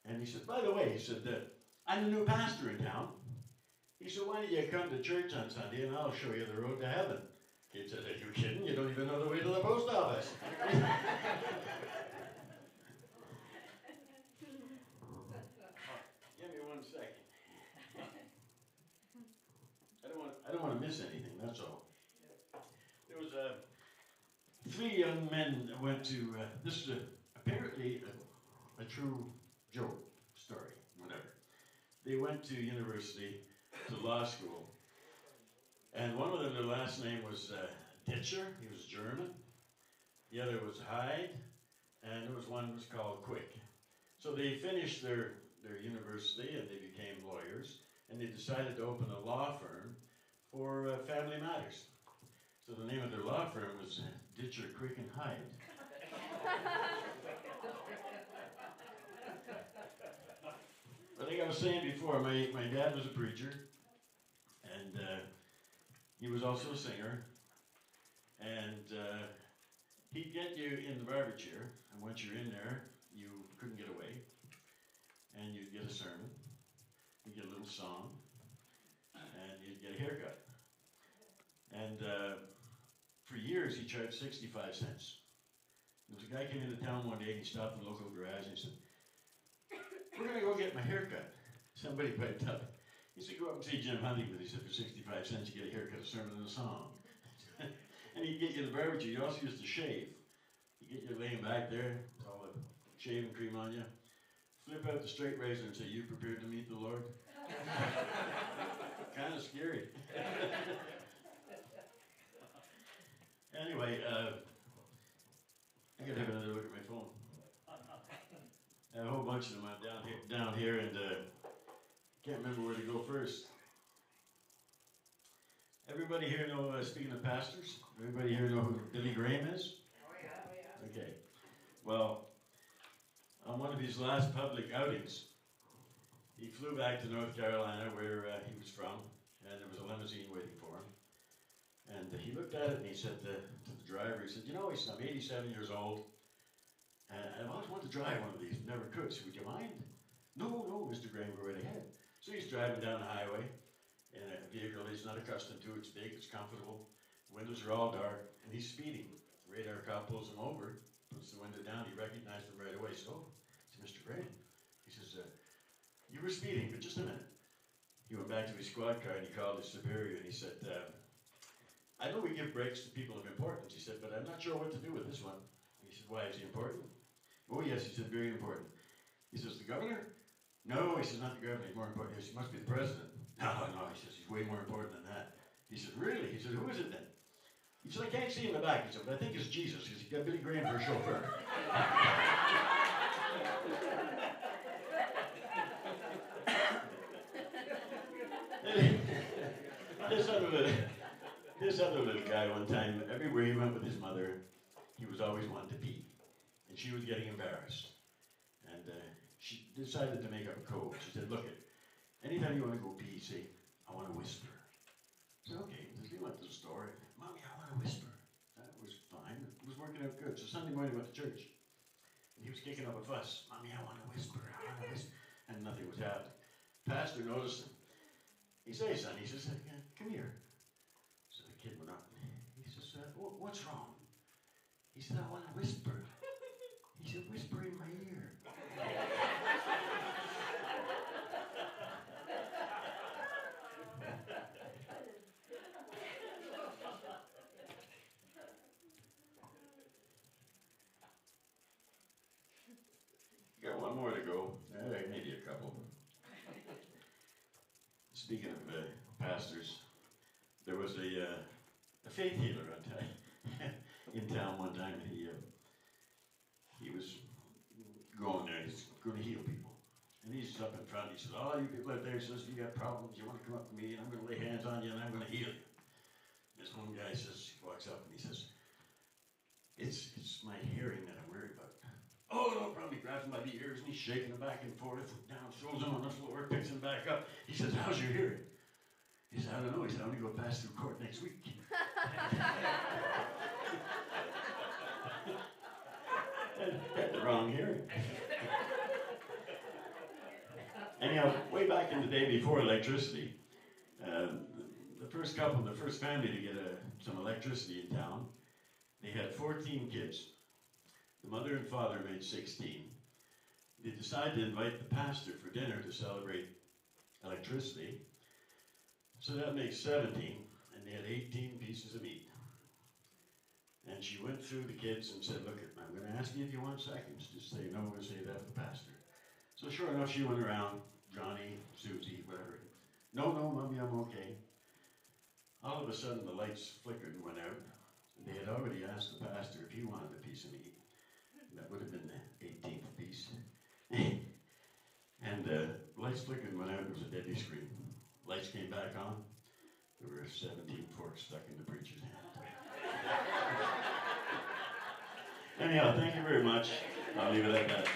And he said, "By the way," he said, "I'm the new pastor in town." He said, "Why don't you come to church on Sunday, and I'll show you the road to heaven." Kid said, "Are you kidding? You don't even know the way to the post office." Give me 1 second. I don't want to miss anything, that's all. There was 3 young men that went to, this is apparently a true joke story, whatever. They went to university, to law school, and one of them, their last name was Ditcher, he was German. The other was Hyde, and there was one that was called Quick. So they finished their university and they became lawyers, and they decided to open a law firm for family matters. So the name of their law firm was Ditcher, Quick, and Hyde. But like I was saying before, my dad was a preacher, and he was also a singer, and he'd get you in the barber chair, and once you're in there, you couldn't get away, and you'd get a sermon, you'd get a little song, and you'd get a haircut. And for years, he charged 65 cents. It was a a guy came into town one day and he stopped in the local garage and he said, "We're gonna go get my haircut." Somebody piped up. He said, "Go up and see Jim Huntington." He said, "For 65 cents you get a haircut, a sermon, and a song." And he'd get you the barber. He also used to shave. He'd get you laying back there, with all the shaving cream on you, flip out the straight razor and say, "You prepared to meet the Lord?" Kind of scary. Anyway, I gotta have another look at my phone. A whole bunch of them are down here, and can't remember where to go first. Everybody here know, speaking of pastors, everybody here know who Billy Graham is? Oh, yeah. Okay. Well, on one of his last public outings, he flew back to North Carolina, where he was from, and there was a limousine waiting for him. And he looked at it and he said to the driver, he said, "You know," he said, "I'm 87 years old, and I've always wanted to drive one of these, never could, so would you mind?" No, Mr. Graham, go right ahead. So he's driving down the highway in a vehicle he's not accustomed to. It's big, it's comfortable, the windows are all dark, and he's speeding. The radar cop pulls him over, puts the window down, he recognized him right away. He said, "Oh, it's Mr. Graham." He says, "You were speeding, but just a minute." He went back to his squad car and he called his superior and he said, "I know we give breaks to people of importance," he said, "but I'm not sure what to do with this one." He said, "Why, is he important?" "Oh, yes," he said, "very important." He says, "The governor?" "No," he says, "not the governor, he's more important." He says, "He must be the president." No, he says, "He's way more important than that." He said, "Really?" He said, "Who is it then?" He said, "I can't see in the back." He said, "But I think it's Jesus." He said, "You got Billy Graham for a chauffeur." This other little guy one time, everywhere he went with his mother, he was always wanting to pee. And she was getting embarrassed. And she decided to make up a code. She said, "Look, anytime you want to go pee, say, 'I want to whisper.'" I said, "Okay." He went to the store, and, "Mommy, I want to whisper." That was fine. It was working out good. So Sunday morning he went to church. And he was kicking up a fuss. "Mommy, I want to whisper. I want to whisper." And nothing was happening. Pastor noticed him. He says, "Son," he says, "Come here." So the kid went up. He says, "What's wrong?" He said, "I want to whisper." He said, "Whisper in my ear." Got one more to go. Maybe a couple. Speaking of pastors, there was a faith healer in town one time, and he was going there. He's going to heal people, and he's up in front. He says, "All you people out there," says, "you got problems. You want to come up to me, and I'm going to lay hands on you, and I'm going to heal you." This one guy says, he walks up and he says, "It's my hearing that I'm worried about." "Oh, no problem." He grabs him by the ears and he's shaking him back and forth, down, throws him on the floor, picks him back up. He says, "How's your hearing?" He said, "I don't know." He said, "I only go pass through court next week." Had the wrong hearing. Anyhow, way back in the day before electricity, the first couple, the first family to get some electricity in town, they had 14 kids. The mother and father made 16. They decided to invite the pastor for dinner to celebrate electricity. So that makes 17, and they had 18 pieces of meat. And she went through the kids and said, "Look, I'm going to ask you if you want seconds. Just say no, I'm going to say that to the pastor." So sure enough, she went around, Johnny, Susie, whatever. "No, Mommy, I'm okay." All of a sudden, the lights flickered and went out. They had already asked the pastor if he wanted a piece of meat. That would have been the 18th piece. And lights flickered and went out. It was a deadly scream. Lights came back on. There were 17 forks stuck in the preacher's hand. Anyhow, thank you very much. I'll leave it at that.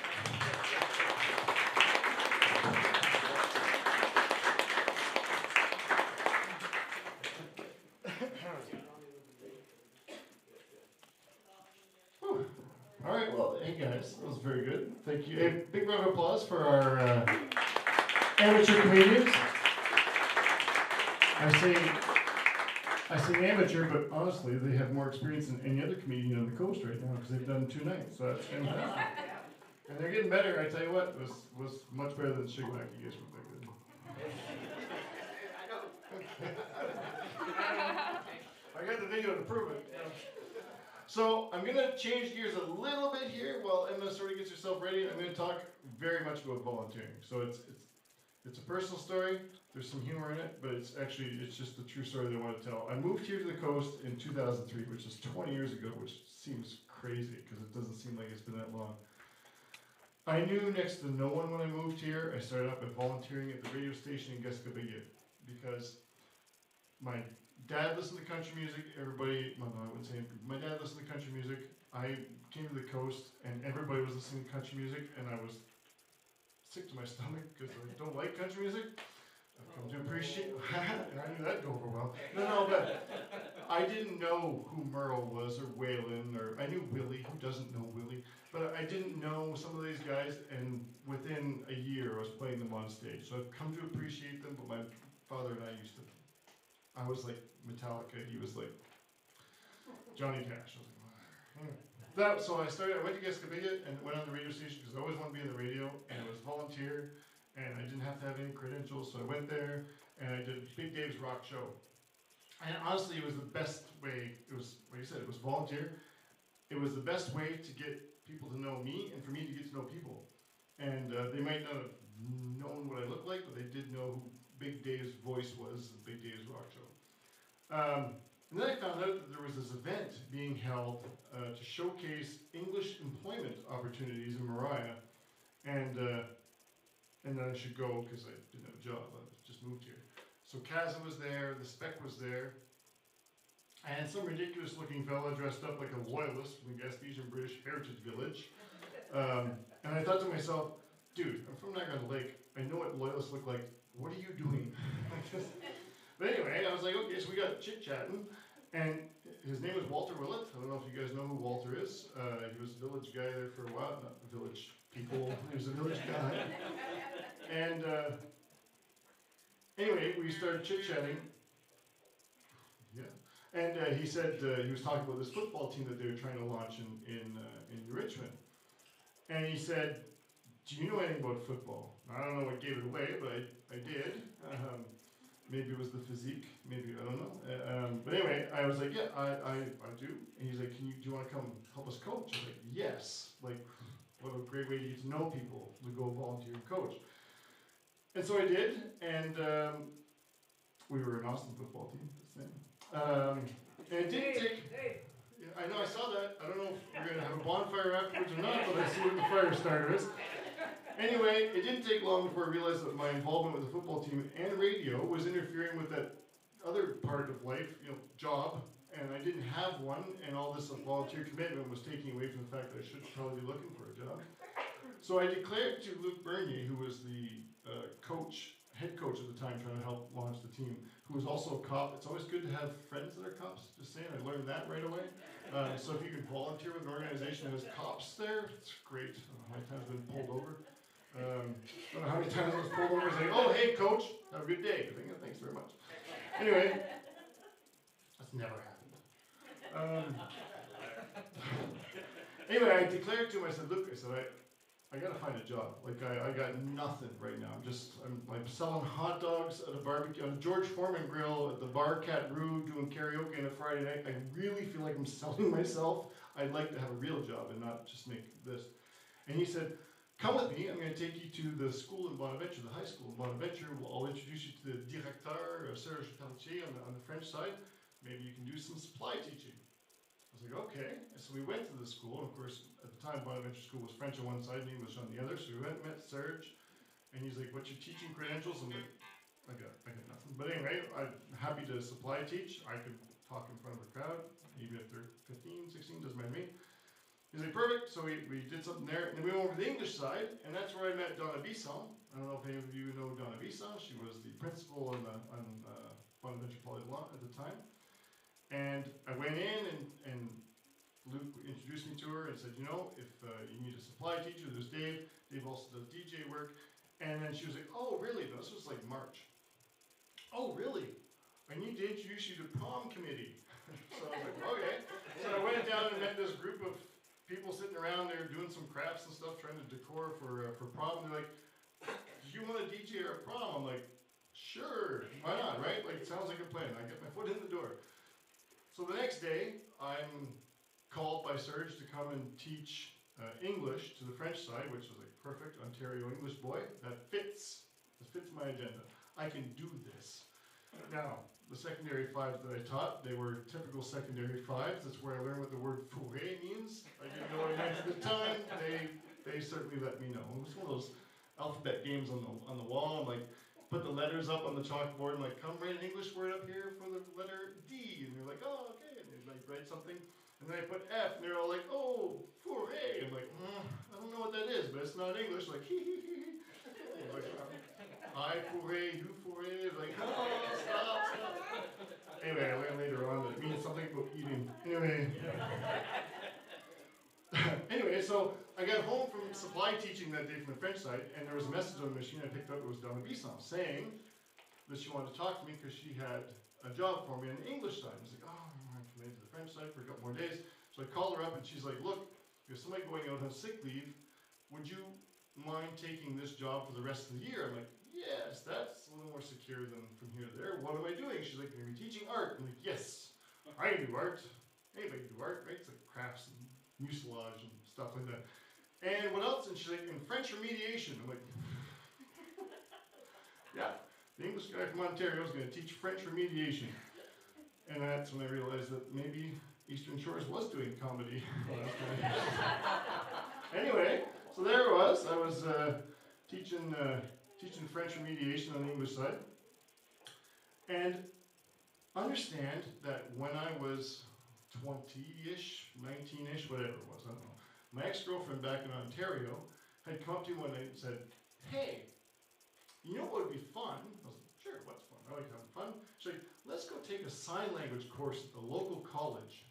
All right, well, hey guys, that was very good. Thank you. A big round of applause for our amateur comedians. I say I say amateur, but honestly, they have more experience than any other comedian on the coast right now because they've done 2 nights, so that's fantastic. And they're getting better. I tell you what, was much better than Shigwack. You guys were that good. I got the video to prove it. So I'm gonna change gears a little bit here while Emma sort of gets herself ready. I'm gonna talk very much about volunteering. So it's a personal story. There's some humor in it, but it's just a true story that I want to tell. I moved here to the coast in 2003, which is 20 years ago, which seems crazy because it doesn't seem like it's been that long. I knew next to no one when I moved here. I started out by volunteering at the radio station in Gaskabigit because my dad listened to country music. Everybody, well, no, I wouldn't say it. My dad listened to country music. I came to the coast and everybody was listening to country music, and I was sick to my stomach because I don't like country music. I've come to appreciate. I knew that'd go over well. No, but I didn't know who Merle was or Waylon, or I knew Willie. Who doesn't know Willie? But I didn't know some of these guys, and within a year I was playing them on stage. So I've come to appreciate them. But my father and I used to. I was like Metallica. He was like Johnny Cash. I was like, anyway. So I went to Gaskabigit and went on the radio station because I always wanted to be in the radio, and it was volunteer. And I didn't have to have any credentials, so I went there and I did Big Dave's rock show. And honestly, it was the best way. It was, like you said, it was volunteer. It was the best way to get people to know me and for me to get to know people. And they might not have known what I looked like, but they did know who Big Dave's voice was, the Big Dave's rock show. And then I found out that there was this event being held to showcase English employment opportunities in Mariah. And then I should go because I didn't have a job. I just moved here. So Kaza was there, the spec was there, and some ridiculous looking fella dressed up like a loyalist from the Gaspesian British Heritage Village. And I thought to myself, dude, I'm from Niagara Lake. I know what loyalists look like. What are you doing? But anyway, I was like, okay, so we got chit-chatting, and his name was Walter Willett. I don't know if you guys know who Walter is. He was a village guy there for a while. Not the village people, he was a village guy. And anyway, we started chit-chatting. Yeah. And he said, he was talking about this football team that they were trying to launch in Richmond. And he said, do you know anything about football? I don't know what gave it away, but I did. Maybe it was the physique, maybe, I don't know. But anyway, I was like, yeah, I do. And he's like, do you want to come help us coach? I was like, yes. Like, what a great way to get to know people, to go volunteer and coach. And so I did, and we were an awesome football team, and it didn't take, I know I saw that, I don't know if we're going to have a bonfire afterwards or not, but I see what the fire starter is. Anyway, it didn't take long before I realized that my involvement with the football team and radio was interfering with that other part of life, job, and I didn't have one, and all this volunteer commitment was taking away from the fact that I should probably be looking for a job. So I declared to Luke Bernier, who was the head coach at the time, trying to help launch the team, who was also a cop. It's always good to have friends that are cops, just saying, I learned that right away. So if you can volunteer with an organization that has cops there, it's great. I don't know how many times I've been pulled over. I don't know how many times I was pulled over saying, oh, hey, coach, have a good day. Thanks very much. Anyway, that's never happened. Anyway, I declared to him, I said, look, I gotta find a job. Like, I got nothing right now. I'm selling hot dogs at a barbecue, on a George Foreman grill at the bar Cat Rue, doing karaoke on a Friday night. I really feel like I'm selling myself. I'd like to have a real job and not just make this. And he said, come with me. I'm going to take you to the school in Bonaventure, the high school in Bonaventure. I'll introduce you to the directeur, Serge Pelletier, on the French side. Maybe you can do some supply teaching. I was like, okay. And so we went to the school, and of course, at the time, Bonaventure School was French on one side and English on the other. So we went and met Serge, and he's like, what's your teaching credentials? I'm like, I got nothing. But anyway, I'm happy to supply teach. I could talk in front of a crowd, even if they're 15, 16, doesn't matter to me. He's like, perfect. So we did something there, and then we went over to the English side, and that's where I met Donna Bisson. I don't know if any of you know Donna Bisson. She was the principal on Bonaventure Polyglot at the time. And I went in, and Luke introduced me to her and said, if you need a supply teacher, there's Dave. Dave also does DJ work. And then she was like, oh, really? This was like March. Oh, really? I need to introduce you to prom committee. So I was like, okay. So I went down and met this group of people sitting around there doing some crafts and stuff, trying to decor for prom. They're like, do you want to DJ our prom? I'm like, sure, why not, right? Like, it sounds like a plan. I get my foot in the door. So the next day, I'm called by Serge to come and teach English to the French side, which is like perfect Ontario English boy. That fits my agenda. I can do this. Now, the secondary fives that I taught, they were typical secondary fives. That's where I learned what the word fourré means. I didn't know it at the time. They certainly let me know. It was one of those alphabet games on the wall. I'm like, put the letters up on the chalkboard. I'm like, come write an English word up here for the letter D. And they're like, oh, okay. And they like write something. And then I put F, and they're all like, oh, fourré. I'm like, I don't know what that is, but it's not English. Like, hee hee hee hee. Like, I fourré, you fourré. Like, oh, stop. Anyway, I learned later on that it means something about eating. Anyway, so I got home from supply teaching that day from the French side, and there was a message on the machine I picked up. It was Donna Bisson saying that she wanted to talk to me because she had a job for me on the English side. I was like, oh, I'm committed to the French side for a couple more days. So I called her up, and she's like, look, there's somebody going out on sick leave. Would you mind taking this job for the rest of the year? I'm like, yes, that's a little more secure than from here to there. What am I doing? She's like, you're going to be teaching art. I'm like, yes, I do art. Anybody can do art, right? It's like crafts and mucilage and stuff like that. And what else? And she's like, in French remediation. I'm like, yeah, the English guy from Ontario is going to teach French remediation. And that's when I realized that maybe Eastern Shores was doing comedy. Anyway, so there it was. I was teaching French remediation on the English side. And understand that when I was 20-ish, 19-ish, whatever it was, I don't know. My ex-girlfriend back in Ontario had come up to me one night and said, hey, you know what would be fun? I was like, sure, what's fun? I like having fun. She's like, let's go take a sign language course at the local college.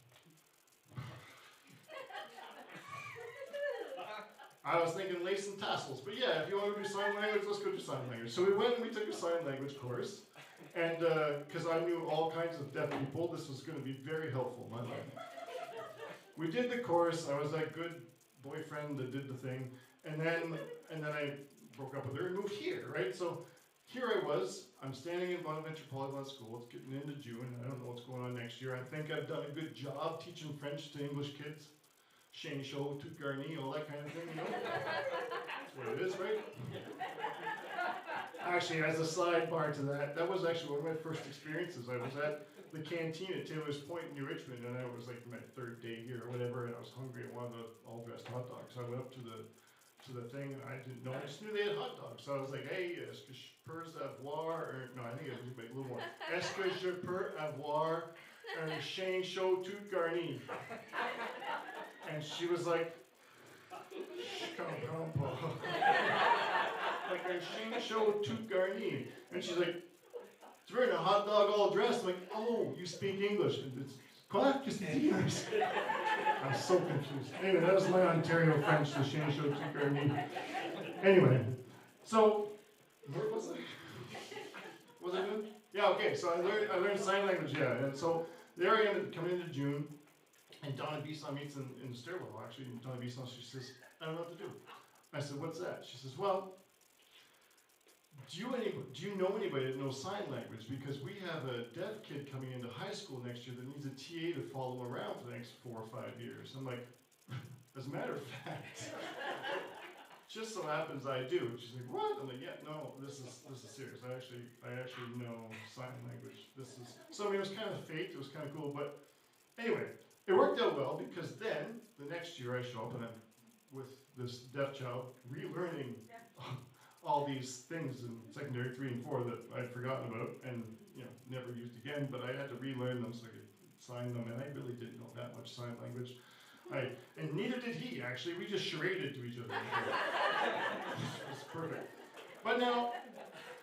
I was thinking lace and tassels, but yeah, if you want to do sign language, let's go do sign language. So we went and we took a sign language course, and because I knew all kinds of deaf people, this was going to be very helpful in my life. We did the course. I was that good boyfriend that did the thing, and then I broke up with her and moved here, right? So here I was. I'm standing in Bonaventure Polyglot School. It's getting into June. I don't know what's going on next year. I think I've done a good job teaching French to English kids. Shane Show, tout garni, all that kind of thing, you know? That's what it is, right? Actually, as a sidebar to that, that was actually one of my first experiences. I was at the canteen at Taylor's Point in New Richmond, and I was like my third day here or whatever, and I was hungry and wanted an all-dressed hot dog. So I went up to the thing, and I didn't know, I just knew they had hot dogs. So I was like, hey, est-ce que je peux avoir, or no, I think it was a little more. Est-ce que je peux avoir un Shane Show tout garni? And she was like, je comprends pas. Like, un Shane Show tout garni. And she's like, it's wearing a hot dog all dressed. I'm like, oh, you speak English. And it's, quoi? Qu'est-ce que tu dis? I'm so confused. Anyway, that was my Ontario French, the Shane Show tout garni. Anyway, so, where was I? Was I good? Yeah, okay, so I learned sign language, yeah. And so there I am coming into June. And Donna Bisson meets in the stairwell, actually. And Donna Bisson, she says, I don't know what to do. I said, what's that? She says, well, do you know anybody that knows sign language? Because we have a deaf kid coming into high school next year that needs a TA to follow him around for the next 4 or 5 years. I'm like, as a matter of fact, just so happens I do. And she's like, what? I'm like, yeah, no, this is serious. I actually know sign language. So I mean, it was kind of fake. It was kind of cool, but anyway. It worked out well because then, the next year I show up and I'm with this deaf child relearning all these things in secondary 3 and 4 that I'd forgotten about and never used again, but I had to relearn them so I could sign them, and I really didn't know that much sign language. And neither did he, actually. We just charaded to each other. It's perfect. But now,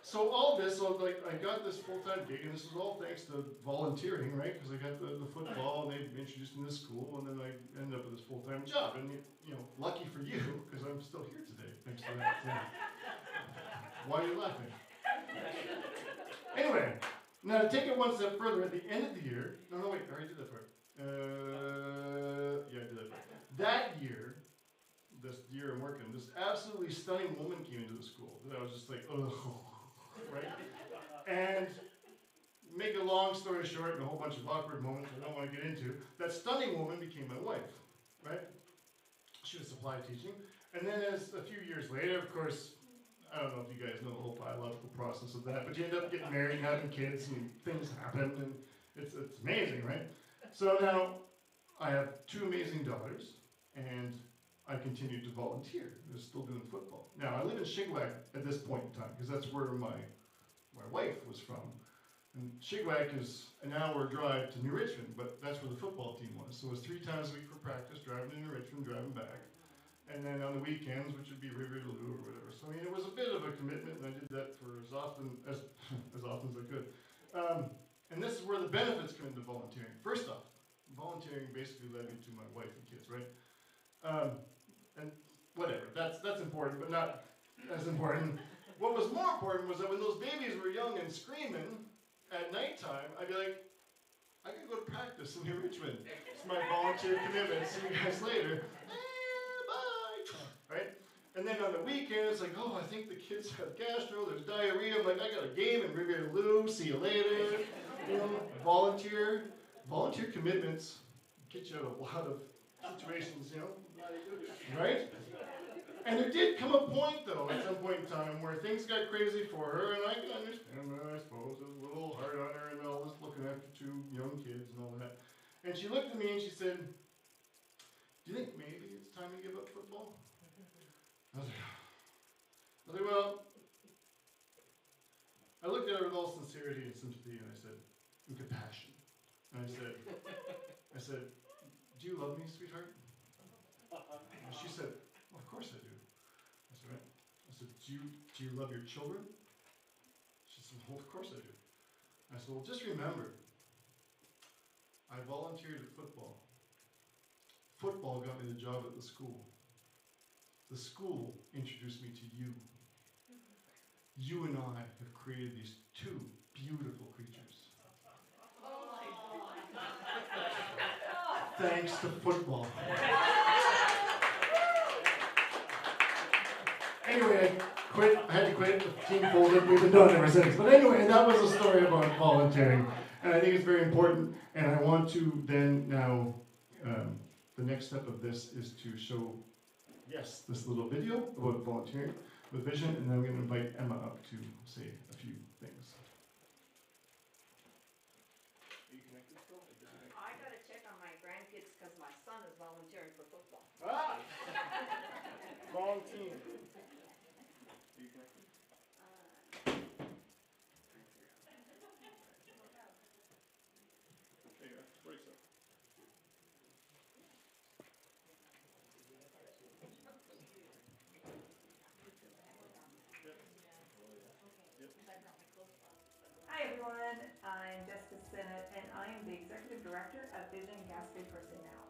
so all this, so like I got this full-time gig, and this was all thanks to volunteering, right? Because I got the football, and they introduced me to school, and then I ended up with this full-time job. And lucky for you, because I'm still here today, thanks to that. Why are you laughing? Anyway, Now to take it one step further, at the end of the year, no, wait, I already did that part. Yeah, I did that part. That year, this year I'm working, this absolutely stunning woman came into the school that I was just like, ugh, right? And make a long story short, and a whole bunch of awkward moments I don't want to get into, that stunning woman became my wife, right? She was supply teaching. And then as a few years later, of course, I don't know if you guys know the whole biological process of that, but you end up getting married and having kids and things happen and it's amazing, right? So now I have 2 amazing daughters and I continue to volunteer. I'm still doing football. Now I live in Shigwag at this point in time because that's where my wife was from. And Shigwag is an hour drive to New Richmond, but that's where the football team was. So it was 3 times a week for practice, driving to New Richmond, driving back. And then on the weekends, which would be Riverloo or whatever. So I mean, it was a bit of a commitment, and I did that for as often as I could. And this is where the benefits come into volunteering. First off, volunteering basically led me to my wife and kids, right? And whatever, that's important, but not as important. What was more important was that when those babies were young and screaming at nighttime, I'd be like, I gotta go to practice in New Richmond. It's my volunteer commitment. See you guys later. Right? And then on the weekend, it's like, oh, I think the kids have gastro, there's diarrhea. I'm like, I got a game in Riverloo, see you later. You know, volunteer commitments get you out of a lot of situations, you know, right? And there did come a point, though, at some point in time where things got crazy for her, and I can understand that, I suppose. It was a little hard on her and all this looking after 2 young kids and all that. And she looked at me and she said, do you think maybe it's time to give up football? I was like, well, I looked at her with all sincerity and sympathy, and I said, and compassion. And I said, do you love me, sweetheart? And she said, well, of course I do. I said, right. I said, do you love your children? She said, well, of course I do. I said, well, just remember, I volunteered at football. Football got me the job at the school. The school introduced me to you. You and I have created these 2 beautiful creatures. Thanks to football. Anyway, I quit. I had to quit. The team folded. We've been done ever since. But anyway, that was a story about volunteering. And I think it's very important. And I want to then now, the next step of this is to show this little video about volunteering with Vision, and then I'm going to invite Emma up to say a few things. Are you connected still? I gotta check on my grandkids because my son is volunteering for football. Ah! Wrong team. Are you connected? There you go. Break stuff. Hi everyone, I'm Jessica Sinnott and I am the Executive Director of Vision Gaspé Person Now.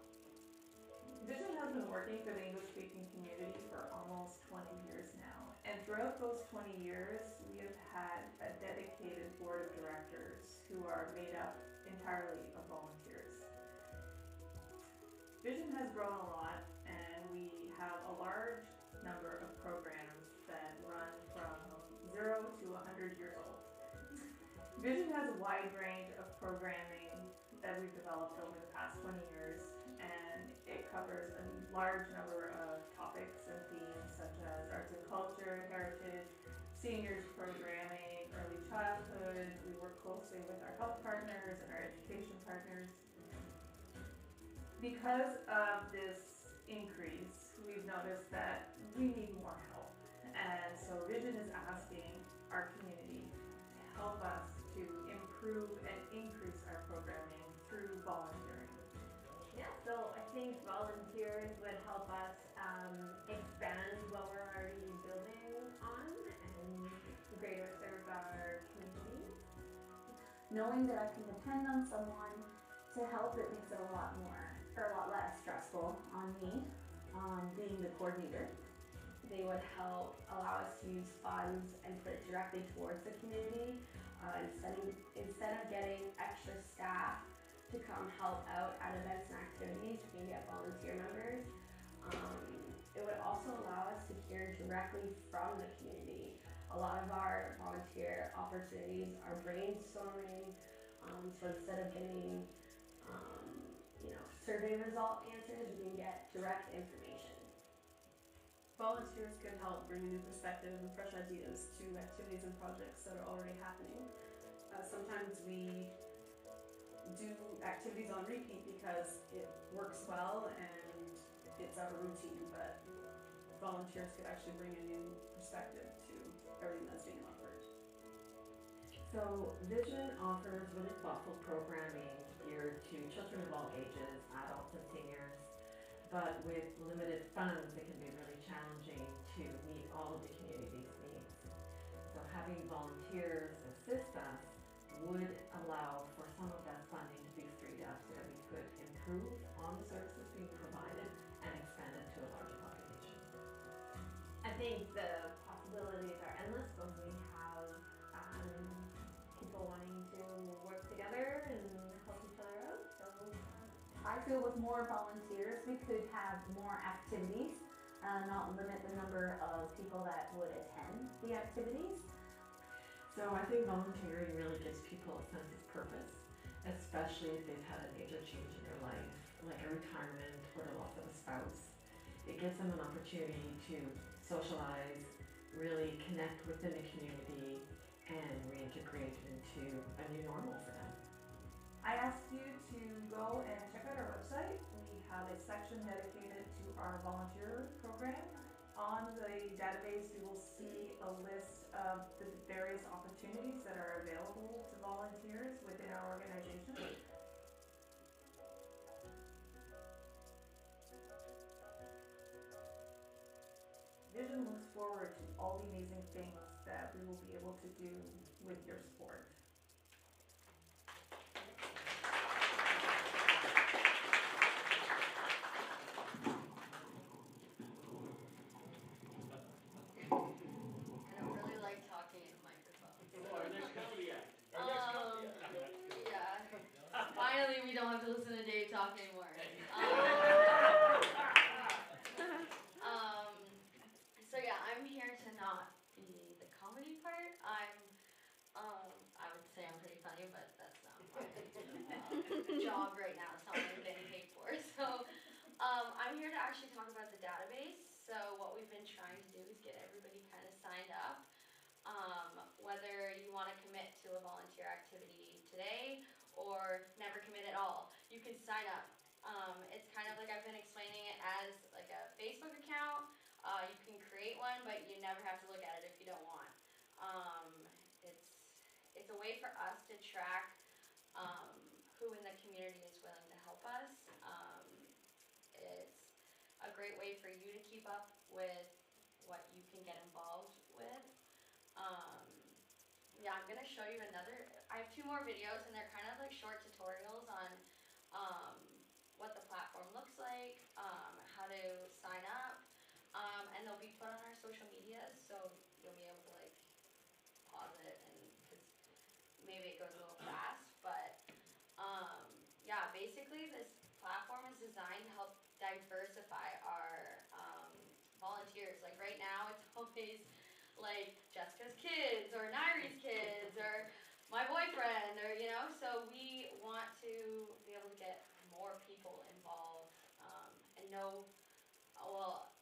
Vision has been working for the English-speaking community for almost 20 years now, and throughout those 20 years we have had a dedicated board of directors who are made up entirely of volunteers. Vision has grown a lot and we have a large number of programs that run from 0 to 100 years old. Vision has a wide range of programming that we've developed over the past 20 years, and it covers a large number of topics and themes such as arts and culture, heritage, seniors programming, early childhood. We work closely with our health partners and our education partners. Because of this increase, we've noticed that we need more help, and so Vision is asking our community to help us to improve and increase our programming through volunteering. Yeah, so I think volunteers would help us expand what we're already building on and greater serve our community. Knowing that I can depend on someone to help, it makes it a lot less stressful on me, being the coordinator. they would help allow us to use funds and put it directly towards the community instead of getting extra staff to come help out at events and activities. We can get volunteer members. It would also allow us to hear directly from the community. A lot of our volunteer opportunities are brainstorming, so instead of getting survey result answers, we can get direct information. Volunteers can help bring a new perspective and fresh ideas to activities and projects that are already happening. Sometimes we do activities on repeat because it works well and it's our routine, but volunteers could actually bring a new perspective to everything that's being offered. So Vision offers really thoughtful programming geared to children of all ages, adults and seniors, but with limited funds it can be really challenging to meet all of the community's needs. So having volunteers assist us would allow for some of that funding to be freed up so that we could improve on the services being provided and expand it to a larger population. I think the possibilities are endless when we have people wanting to work together and help each other out. So I feel with more volunteers, we could have more activities, not limit the number of people that would attend the activities. So I think volunteering really gives people a sense of purpose, especially if they've had a major change in their life, like a retirement or the loss of a spouse. It gives them an opportunity to socialize, really connect within the community, and reintegrate into a new normal for them. I ask you to go and check out our website. We have a section dedicated to our volunteer program. On the database, you will see a list of the various opportunities that are available to volunteers within our organization. Vision looks forward to all the amazing things that we will be able to do with your support. I don't really like talking in microphones. Our next comedy act. Yeah. Finally, we don't have to listen to Dave talk anymore. So yeah, I'm here to not be the comedy part. I would say I'm pretty funny, but that's not my job right now. It's not what I'm getting paid for. So I'm here to actually talk about the database. So what we've been trying to do is get everybody kind of signed up. Whether you want to commit to a volunteer activity today or never commit at all, you can sign up. It's kind of like I've been explaining it as like a Facebook account. You can create one, but you never have to look at it if you don't want. It's a way for us to track who in the community is willing to help us. It's a great way for you to keep up with what you can get involved with. Yeah, I'm gonna show you I have 2 more videos, and they're kind of like short tutorials on what the platform looks like, how to sign up, and they'll be put on our social media, so you'll be able to like pause it, and because maybe it goes a little fast, but yeah, basically this platform is designed to help diversify our volunteers. Like right now, it's always like Jessica's kids or Nairi's kids or my boyfriend, or so we want to be able to get more people involved and know. Well,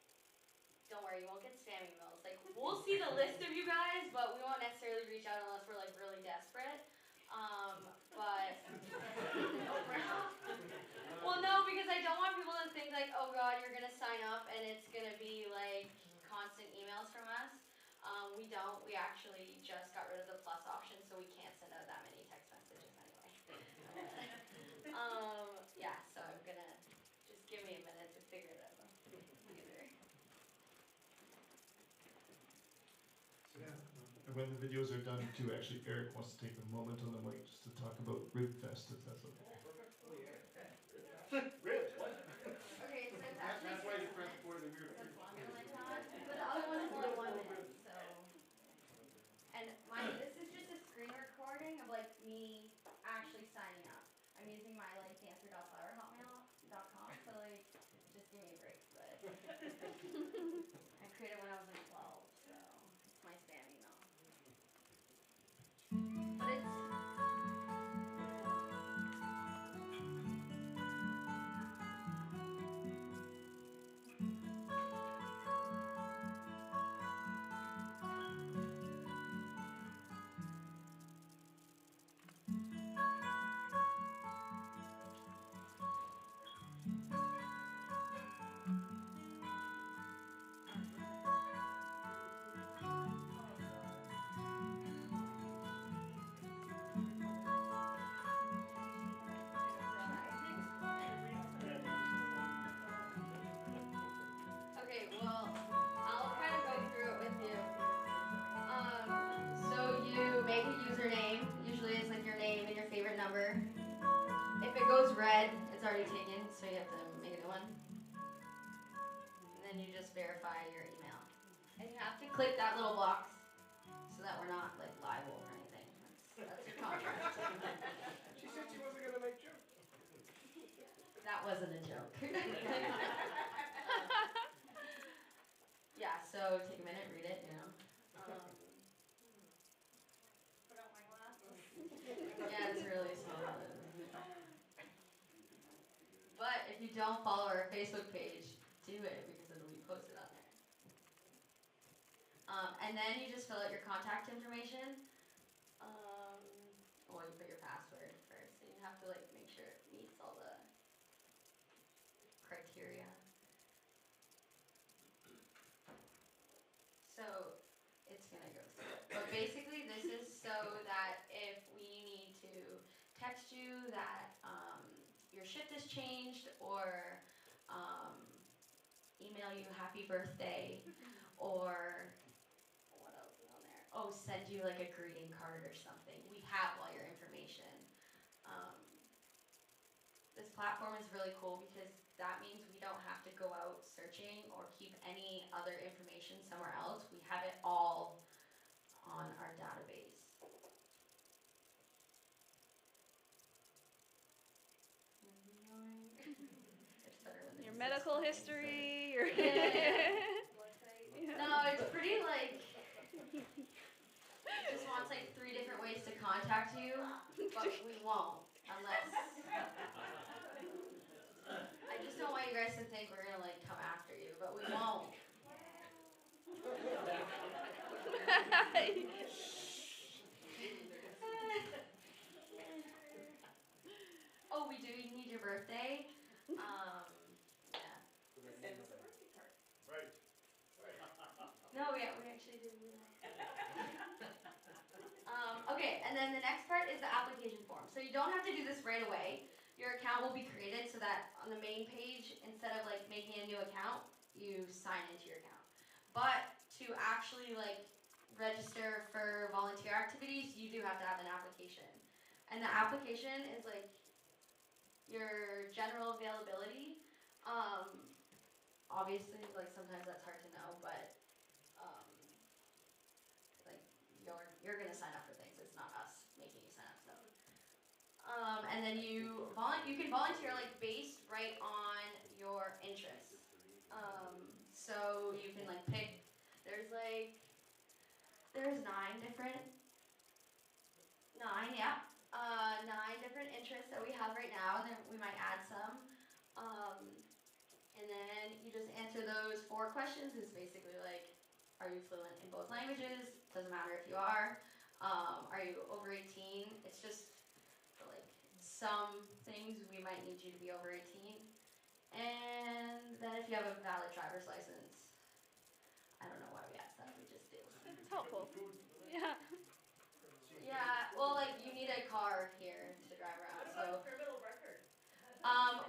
don't worry, you won't get spam emails. Like we'll see the list of you guys, but we won't necessarily reach out unless we're like really desperate. But well, no, because I don't want people to think like, oh God, you're gonna sign up and it's gonna be like constant emails from us. We don't. We actually just got rid of the plus option, so we can't send out that many text messages anyway. Yeah, so I'm gonna just give me a minute to figure it out. And when the videos are done too, actually Eric wants to take a moment on the mic just to talk about Ribfest, if that's okay. Ribs, what? Okay, so it's actually that's why you press for the weird. the formula card, but the other just verify your email. And you have to click that little box so that we're not like liable or anything. That's your contract. She said she wasn't gonna make jokes. That wasn't a joke. Yeah, so take a minute, read it, you know. Put out my glasses. Yeah, it's really small. But if you don't follow our Facebook page, do it because it'll be posted on there. And then you just fill out your contact information. Well, you put your password first, and you have to like make sure it meets all the criteria. So it's gonna go through it. But basically, this is so that if we need to text you that your shift has changed, or email you happy birthday, or what else is on there? Oh, send you like a greeting card or something. We have all your information. This platform is really cool because that means we don't have to go out searching or keep any other information somewhere else. We have it all on our database. It's better when Your it's medical explained, history, your Yeah. No, it's pretty like, it just wants like 3 different ways to contact you, but we won't unless, I just don't want you guys to think we're gonna like come after you, but we won't. Oh, we do need your birthday. Yeah. Right. No, we actually do. Okay, and then the next part is the application form. So you don't have to do this right away. Your account will be created so that on the main page, instead of like making a new account, you sign into your account. But to actually like register for volunteer activities, you do have to have an application. And the application is like your general availability. Obviously, like sometimes that's hard to know, but like you're gonna sign up for things. It's not us making you sign up stuff. And then you can volunteer like based right on your interests. So you can like pick. There's 9 different interests that we have right now, and then we might add some. And then you just answer those 4 questions. It's basically like, are you fluent in both languages? Doesn't matter if you are. Are you over 18? It's just for like some things we might need you to be over 18. And then if you have a valid driver's license, I don't know why we asked that, we just do. It's helpful. Yeah. Yeah, well, like you need a car here to drive around, so. Criminal record.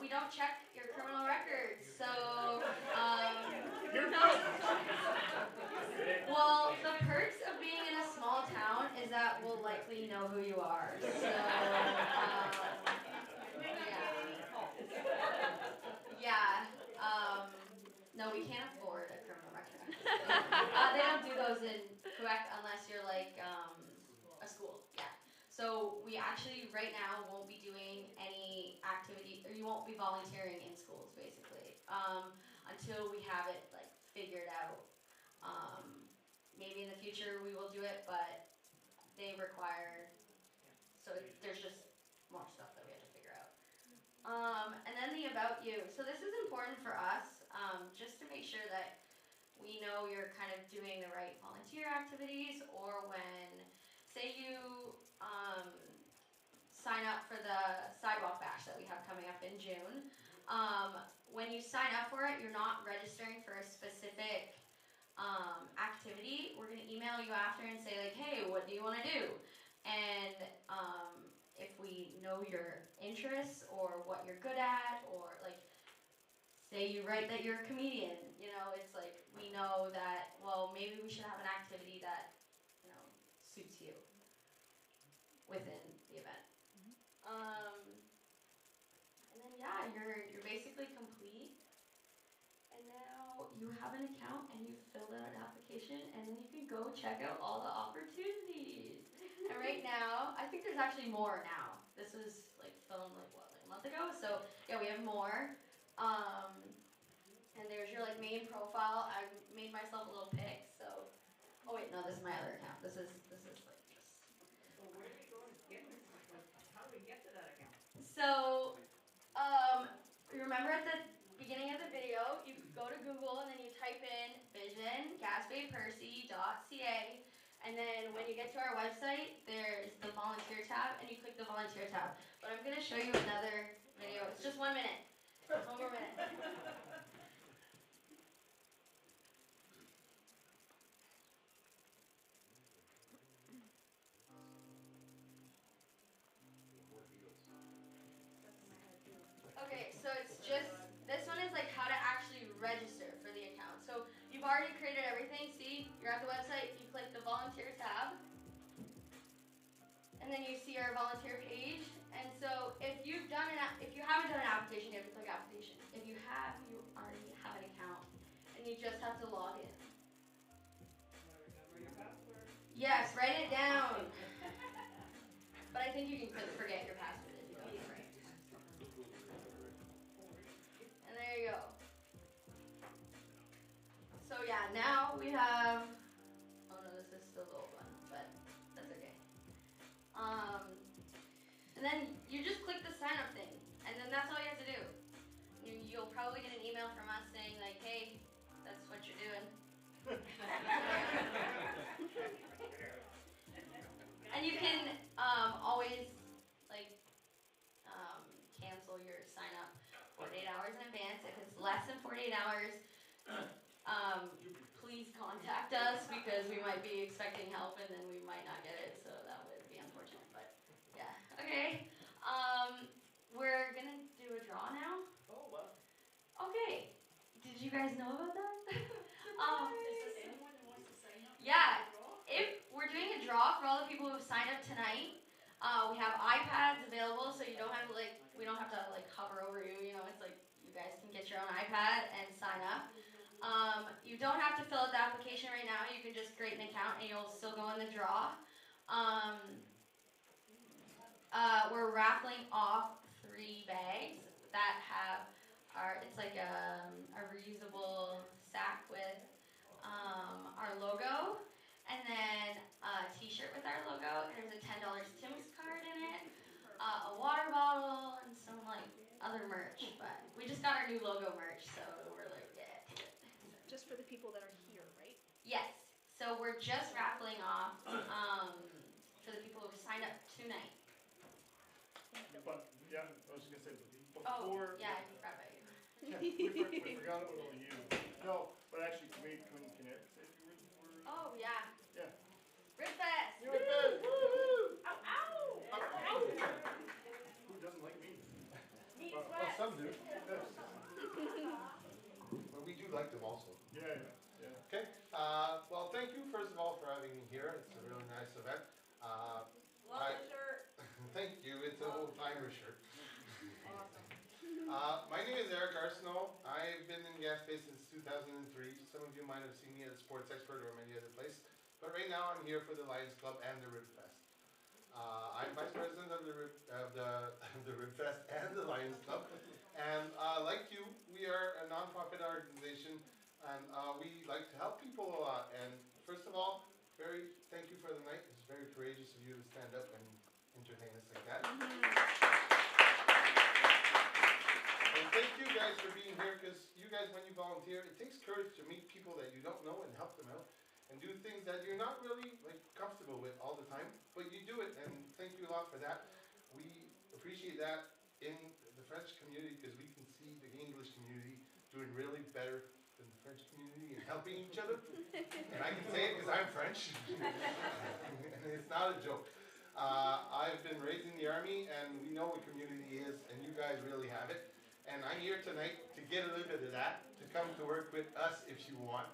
We don't check your criminal records, so. You're good. Well, the perks of being in a small town is that we'll likely know who you are. So, yeah. No, we can't afford a criminal record. They don't do those in Quebec unless you're like a school. Yeah. So we actually right now won't be doing any activity, or you won't be volunteering in schools basically until we have it like figured out. Maybe in the future we will do it, but they require, so there's just more stuff that we have to figure out. And then the about you. So this is important for us, just to make sure that we know you're kind of doing the right volunteer activities, or when, say you sign up for the sidewalk bash that we have coming up in June. When you sign up for it, you're not registering for a specific activity. We're going to email you after and say like, hey, what do you want to do? And if we know your interests or what you're good at, or like say you write that you're a comedian, you know, it's like we know that, well, maybe we should have an activity that, you know, suits you within the event. And then yeah, you're basically complete. And now you have an account and you filled out an application, and then you can go check out all the opportunities. And right now, I think there's actually more now. This was like filmed like what, like a month ago? So yeah, we have more. And there's your like main profile. I made myself a little pic. So, oh wait, no, this is my other account. This is like just. Well, where do we go and get this? Like, how do we get to that account? So, remember at the beginning of the video, you go to Google and then you type in vision-percy.ca, and then when you get to our website, there's the volunteer tab, and you click the volunteer tab. But I'm gonna show you another video. It's just 1 minute. Just 1 more minute. Okay, so it's just, this one is like how to actually register for the account. So you've already created everything. See, you're at the website, you click the volunteer tab, and then you see our volunteer page. And so if you haven't done an application, you have to click application. If you have, you already have an account, and you just have to log in. Remember your password. Yes, write it down. But I think you can forget your password if you don't. And there you go. So yeah, now we have, oh no, this is still the old one, but that's okay. And then you just click the sign up thing, and then that's all you have to do. You'll probably get an email from us saying like, hey, that's what you're doing. And you can always like cancel your sign up 48 hours in advance. If it's less than 48 hours, please contact us because we might be expecting help and then we might not get it, so that would be unfortunate. But yeah, okay. We're gonna do a draw now. Oh, wow. Okay. Did you guys know about that? Is anyone who wants to sign up? Yeah. If we're doing a draw for all the people who have signed up tonight, we have iPads available, so you don't have to we don't have to hover over you. You know, it's like you guys can get your own iPad and sign up. You don't have to fill out the application right now. You can just create an account and you'll still go in the draw. We're raffling off 3 bags that have it's like a reusable sack with our logo, and then a t-shirt with our logo, and there's a $10 Tim's card in it, a water bottle, and some other merch. But we just got our new logo merch, so we're like, yeah. Just for the people that are here, right? Yes. So we're just raffling off for the people who signed up tonight. But, yeah, I was gonna say, before. Oh, yeah, I forgot about you. Yeah, we forgot about you. No, but actually, can you say a few words before? Oh, yeah. Yeah. Ribfest! You're Ribfest! Woo-hoo! Ow, ow! Ow, ow! Who doesn't like meat? Well, some do. But we do like them also. Yeah. Okay. Well, thank you first of all for having me here. It's a really nice event. Love the shirt. Thank you. It's an old timer shirt. Awesome. My name is Eric Arsenault. I've been in Gaspé since 2003. Some of you might have seen me at Sports Expert or many other places. But right now I'm here for the Lions Club and the Ribfest. I'm vice president of the Ribfest and the Lions Club. And like you, we are a non-profit organization, and we like to help people a lot. And first of all, thank you for the night. It's very courageous of you to stand up and entertain us like that. And thank you guys for being here, because you guys, when you volunteer, it takes courage to meet people that you don't know and help them out and do things that you're not really comfortable with all the time, but you do it, and thank you a lot for that. We appreciate that in the French community, because we can see the English community doing really better than the French community and helping each other. And I can say it because I'm French, and it's not a joke. I've been raised in the army, and we know what community is, and you guys really have it. And I'm here tonight to get a little bit of that, to come to work with us if you want.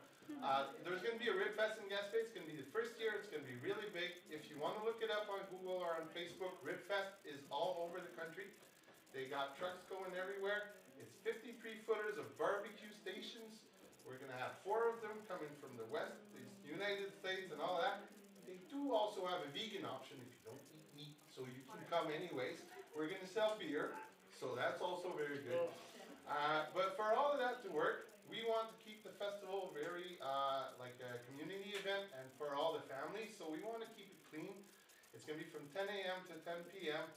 There's going to be a Ribfest in Gaspé. It's going to be the first year. It's going to be really big. If you want to look it up on Google or on Facebook, Ribfest is all over the country. They got trucks going everywhere. It's 53 footers of barbecue stations. We're gonna have 4 of them coming from the West, the United States and all that. They do also have a vegan option if you don't eat meat, so you can come anyways. We're gonna sell beer, so that's also very good. But for all of that to work, we want to keep the festival very like a community event and for all the families, so we want to keep it clean. It's going to be from 10 a.m. to 10 p.m.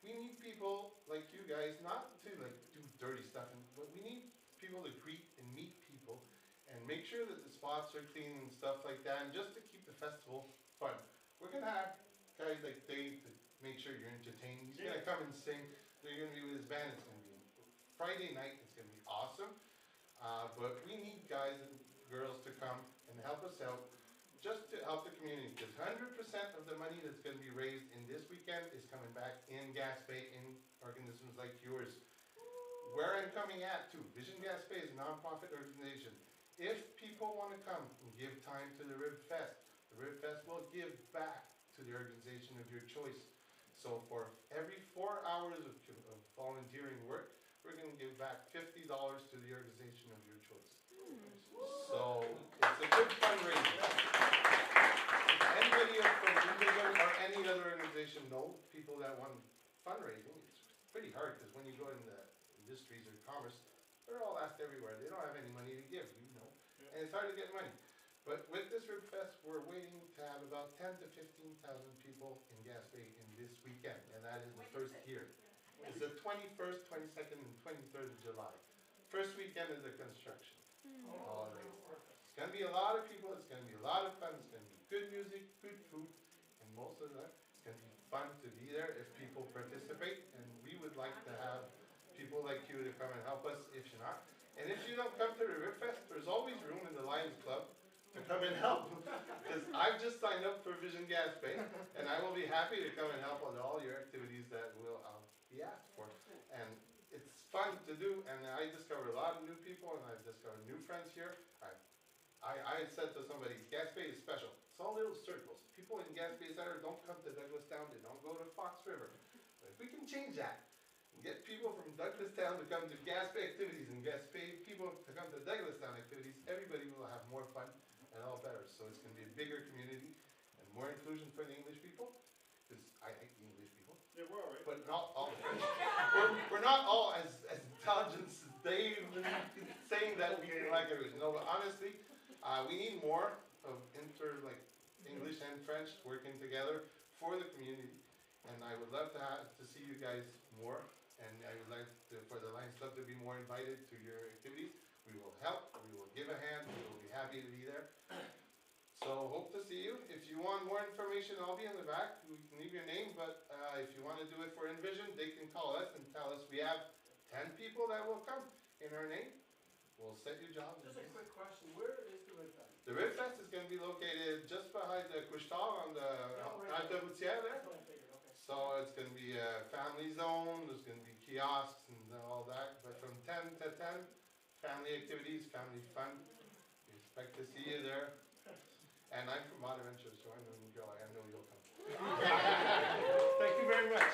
We need people like you guys, not to like do dirty stuff, but we need people to greet and meet people and make sure that the spots are clean and stuff like that, and just to keep the festival fun. We're going to have guys like Dave to make sure you're entertained. He's going to come and sing. They're going to be with his band. It's going to be Friday night. It's going to be awesome. But we need guys and girls to come and help us out, just to help the community, because 100% of the money that's going to be raised in this weekend is coming back in Gaspé, in organisms like yours. Where I'm coming at too, Vision Gaspé is a non-profit organization. If people want to come and give time to the Rib Fest will give back to the organization of your choice. So for every 4 hours of volunteering work, we're going to give back $50 to the organization of your choice. So it's a good fundraiser. If anybody from Vision or any other organization know people that want fundraising, it's pretty hard because when you go in the industries or commerce, they're all asked everywhere. They don't have any money to give, you know, and it's hard to get money. But with this Rib Fest, we're waiting to have about 10 to 15,000 people in Gaspé in this weekend, and that is the first year. It's the 21st, 22nd, and 23rd of July. First weekend of the construction. It's going to be a lot of people, it's going to be a lot of fun, it's going to be good music, good food, and most of that, it's going to be fun to be there if people participate, and we would like to have people like you to come and help us if you're not. And if you don't come to the Rib Fest, there's always room in the Lions Club to come and help, because I've just signed up for Vision Gaspé, and I will be happy to come and help on all your activities that will be asked for. And it's fun to do, and I discovered a lot of new people, and I've discovered new friends here. I said to somebody, Gaspé is special. It's all little circles. People in Gaspé Center don't come to Douglastown, they don't go to Fox River. But if we can change that, and get people from Douglastown to come to Gaspé activities, and Gaspé people to come to Douglastown activities, everybody will have more fun and all better. So it's going to be a bigger community and more inclusion for the English people, because I hate the English people. Yeah, we're all right. But not all the French. We're not all as intelligent as Dave saying that we can like everything. No, but honestly, we need more of English and French working together for the community. And I would love to see you guys more. And I would like for the Lions Club to be more invited to your activities. We will help. We will give a hand. We will be happy to be there. So hope to see you. If you want more information, I'll be in the back. We can leave your name, but if you want to do it for Envision, they can call us and tell us we have 10 people that will come in our name. We'll set your job. Just a quick question. Where is the Rib Fest? The Rib Fest is going to be located just behind the Couche-Tard on the Alta Routière there. So it's going to be a family zone. There's going to be kiosks and all that. But from 10 to 10, family activities, family fun. We expect to see you there. And I'm from Bonaventure, so I know you go. I know you'll come. Thank you very much.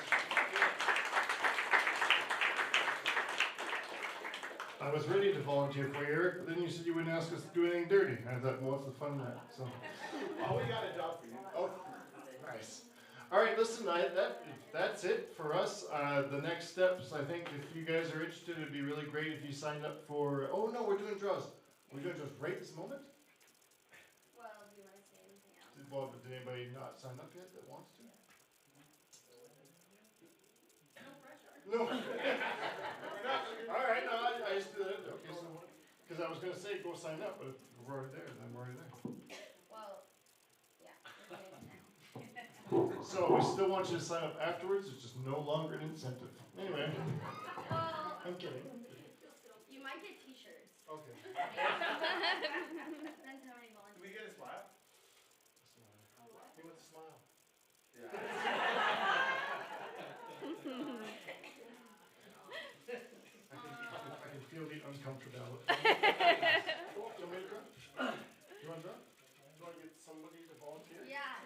I was ready to volunteer for Eric, but then you said you wouldn't ask us to do anything dirty. And I thought, well, what's the fun in that? So. Oh, we got a job for you. Oh, nice. All right, listen, that's it for us. The next steps, I think, if you guys are interested, it'd be really great if you signed up for. Oh no, we're doing draws. We're doing draws right this moment. Well, do you want to say anything else? Well, but did anybody not sign up yet that wants to? No. All right, no, I just did it. Okay, so because I was going to say go sign up, but if we're already there, then we're already there. Well, yeah. So we still want you to sign up afterwards. It's just no longer an incentive. Anyway, Well, I'm kidding. you might get T-shirts. Okay. Depends how many volunteers. Do we get a smile? He wants a smile. Yeah. I can feel the uncomfortability. You want me to draw? You want to draw? Do you want to get somebody to volunteer? Yeah.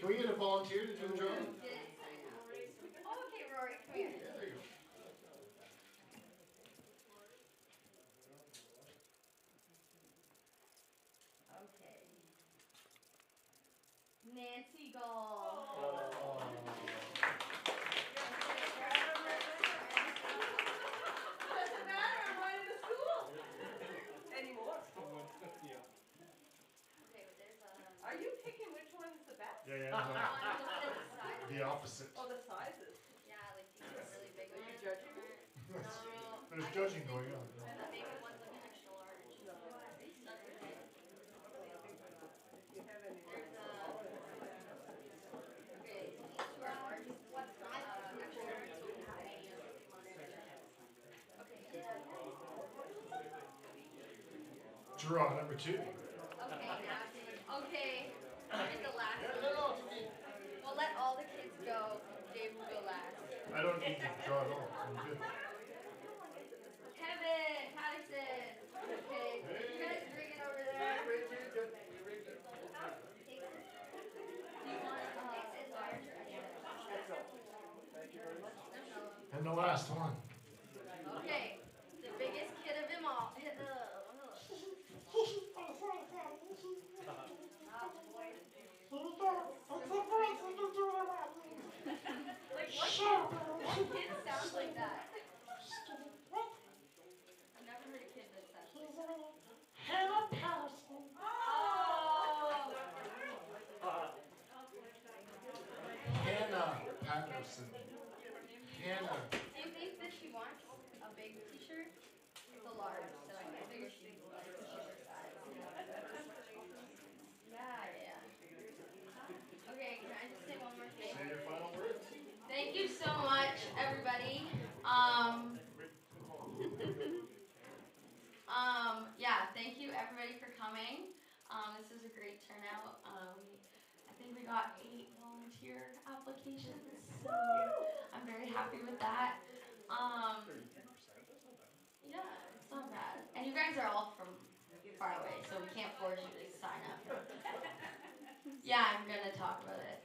Can we get a volunteer to do the drawing? Oh, okay, Rory, come here. Yeah, there you go. Nancy Gull. Doesn't matter, I'm going to school. Anymore. Yeah. Okay, but there's Are you picking which one's the best? Yeah, No, I'm looking at the size. The opposite. Oh, the sizes. Yeah, like these are really big Are ones. you judging me? No, There's I just judging think going on. the bigger ones look extra large. No. That's okay. If you have any. There's okay, these two are large. What size? Extra large, medium, okay. Draw number 2. Okay, now, okay. Here's the last one. No, it's okay. We'll let all the kids go. Dave will go last. I don't need to draw at all. I'm good. Kevin Patterson. Okay, you guys bring it over there. Do you want this large or extra? Thank you very much. And the last one. Okay, the biggest kid of them all. Like what kid sounds like that? I've never heard a kid that sounds like that. Hannah Patterson. Oh! Hannah Patterson. Hannah. Do you think that she wants a big t-shirt? It's a large, so I figure she wants a t-shirt size. Yeah. Okay, can I just say one more thing? Say your final words. Thank you so much, everybody. Yeah, thank you everybody for coming. This was a great turnout. I think we got 8 volunteer applications, so I'm very happy with that. Yeah, it's not bad. And you guys are all from far away, so we can't force you to sign up. Yeah, I'm gonna talk about it.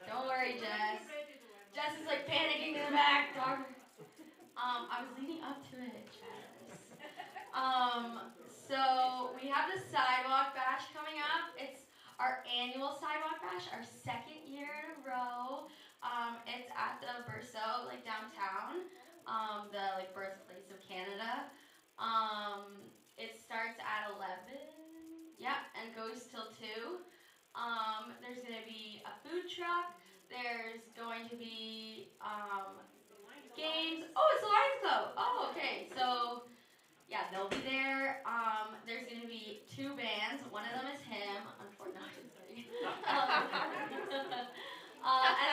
Don't worry, Jess. Jess is like panicking in the back. I was leading up to it, Jess. So we have the Sidewalk Bash coming up. It's our annual Sidewalk Bash, our 2nd year in a row. It's at the Berceau, like downtown, the like birthplace of Canada. It starts at 11, yeah, and goes till 2. There's gonna be a food truck. There's going to be games. Oh, it's the Lions Club. Oh, okay. So yeah, they'll be there. There's gonna be 2 bands. One of them is him. Unfortunately, and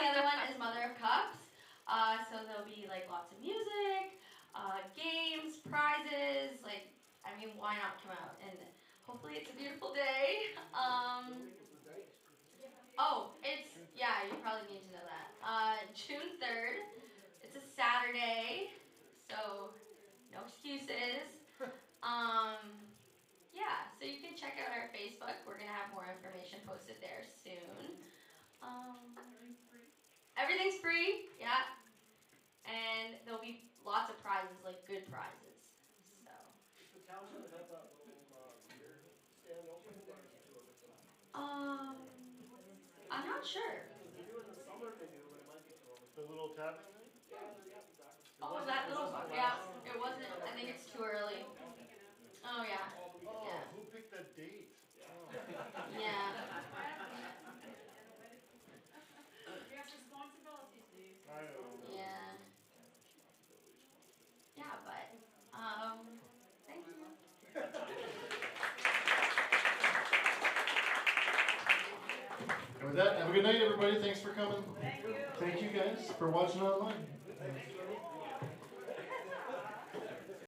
the other one is Mother of Cups. So there'll be like lots of music, games, prizes. Like, I mean, why not come out? And hopefully it's a beautiful day. Oh, you probably need to know that. June 3rd. It's a Saturday, so no excuses. Yeah, so you can check out our Facebook. We're gonna have more information posted there soon. Everything's free, yeah. And there'll be lots of prizes, like good prizes. So. The town should have that little beer stand open. I'm not sure. They do in the summer, they do, but it might be cold. The little tavern thing? Yeah, exactly. Oh, that little book, yeah. It wasn't, I think it's too early. Oh, yeah. Oh, Yeah. who picked that date? Oh. Yeah. You have responsibilities, dude. I know. Yeah. Yeah, but, thank you. And with that, have a good night, everybody. Thanks for coming. Thank you. Thank you guys for watching online.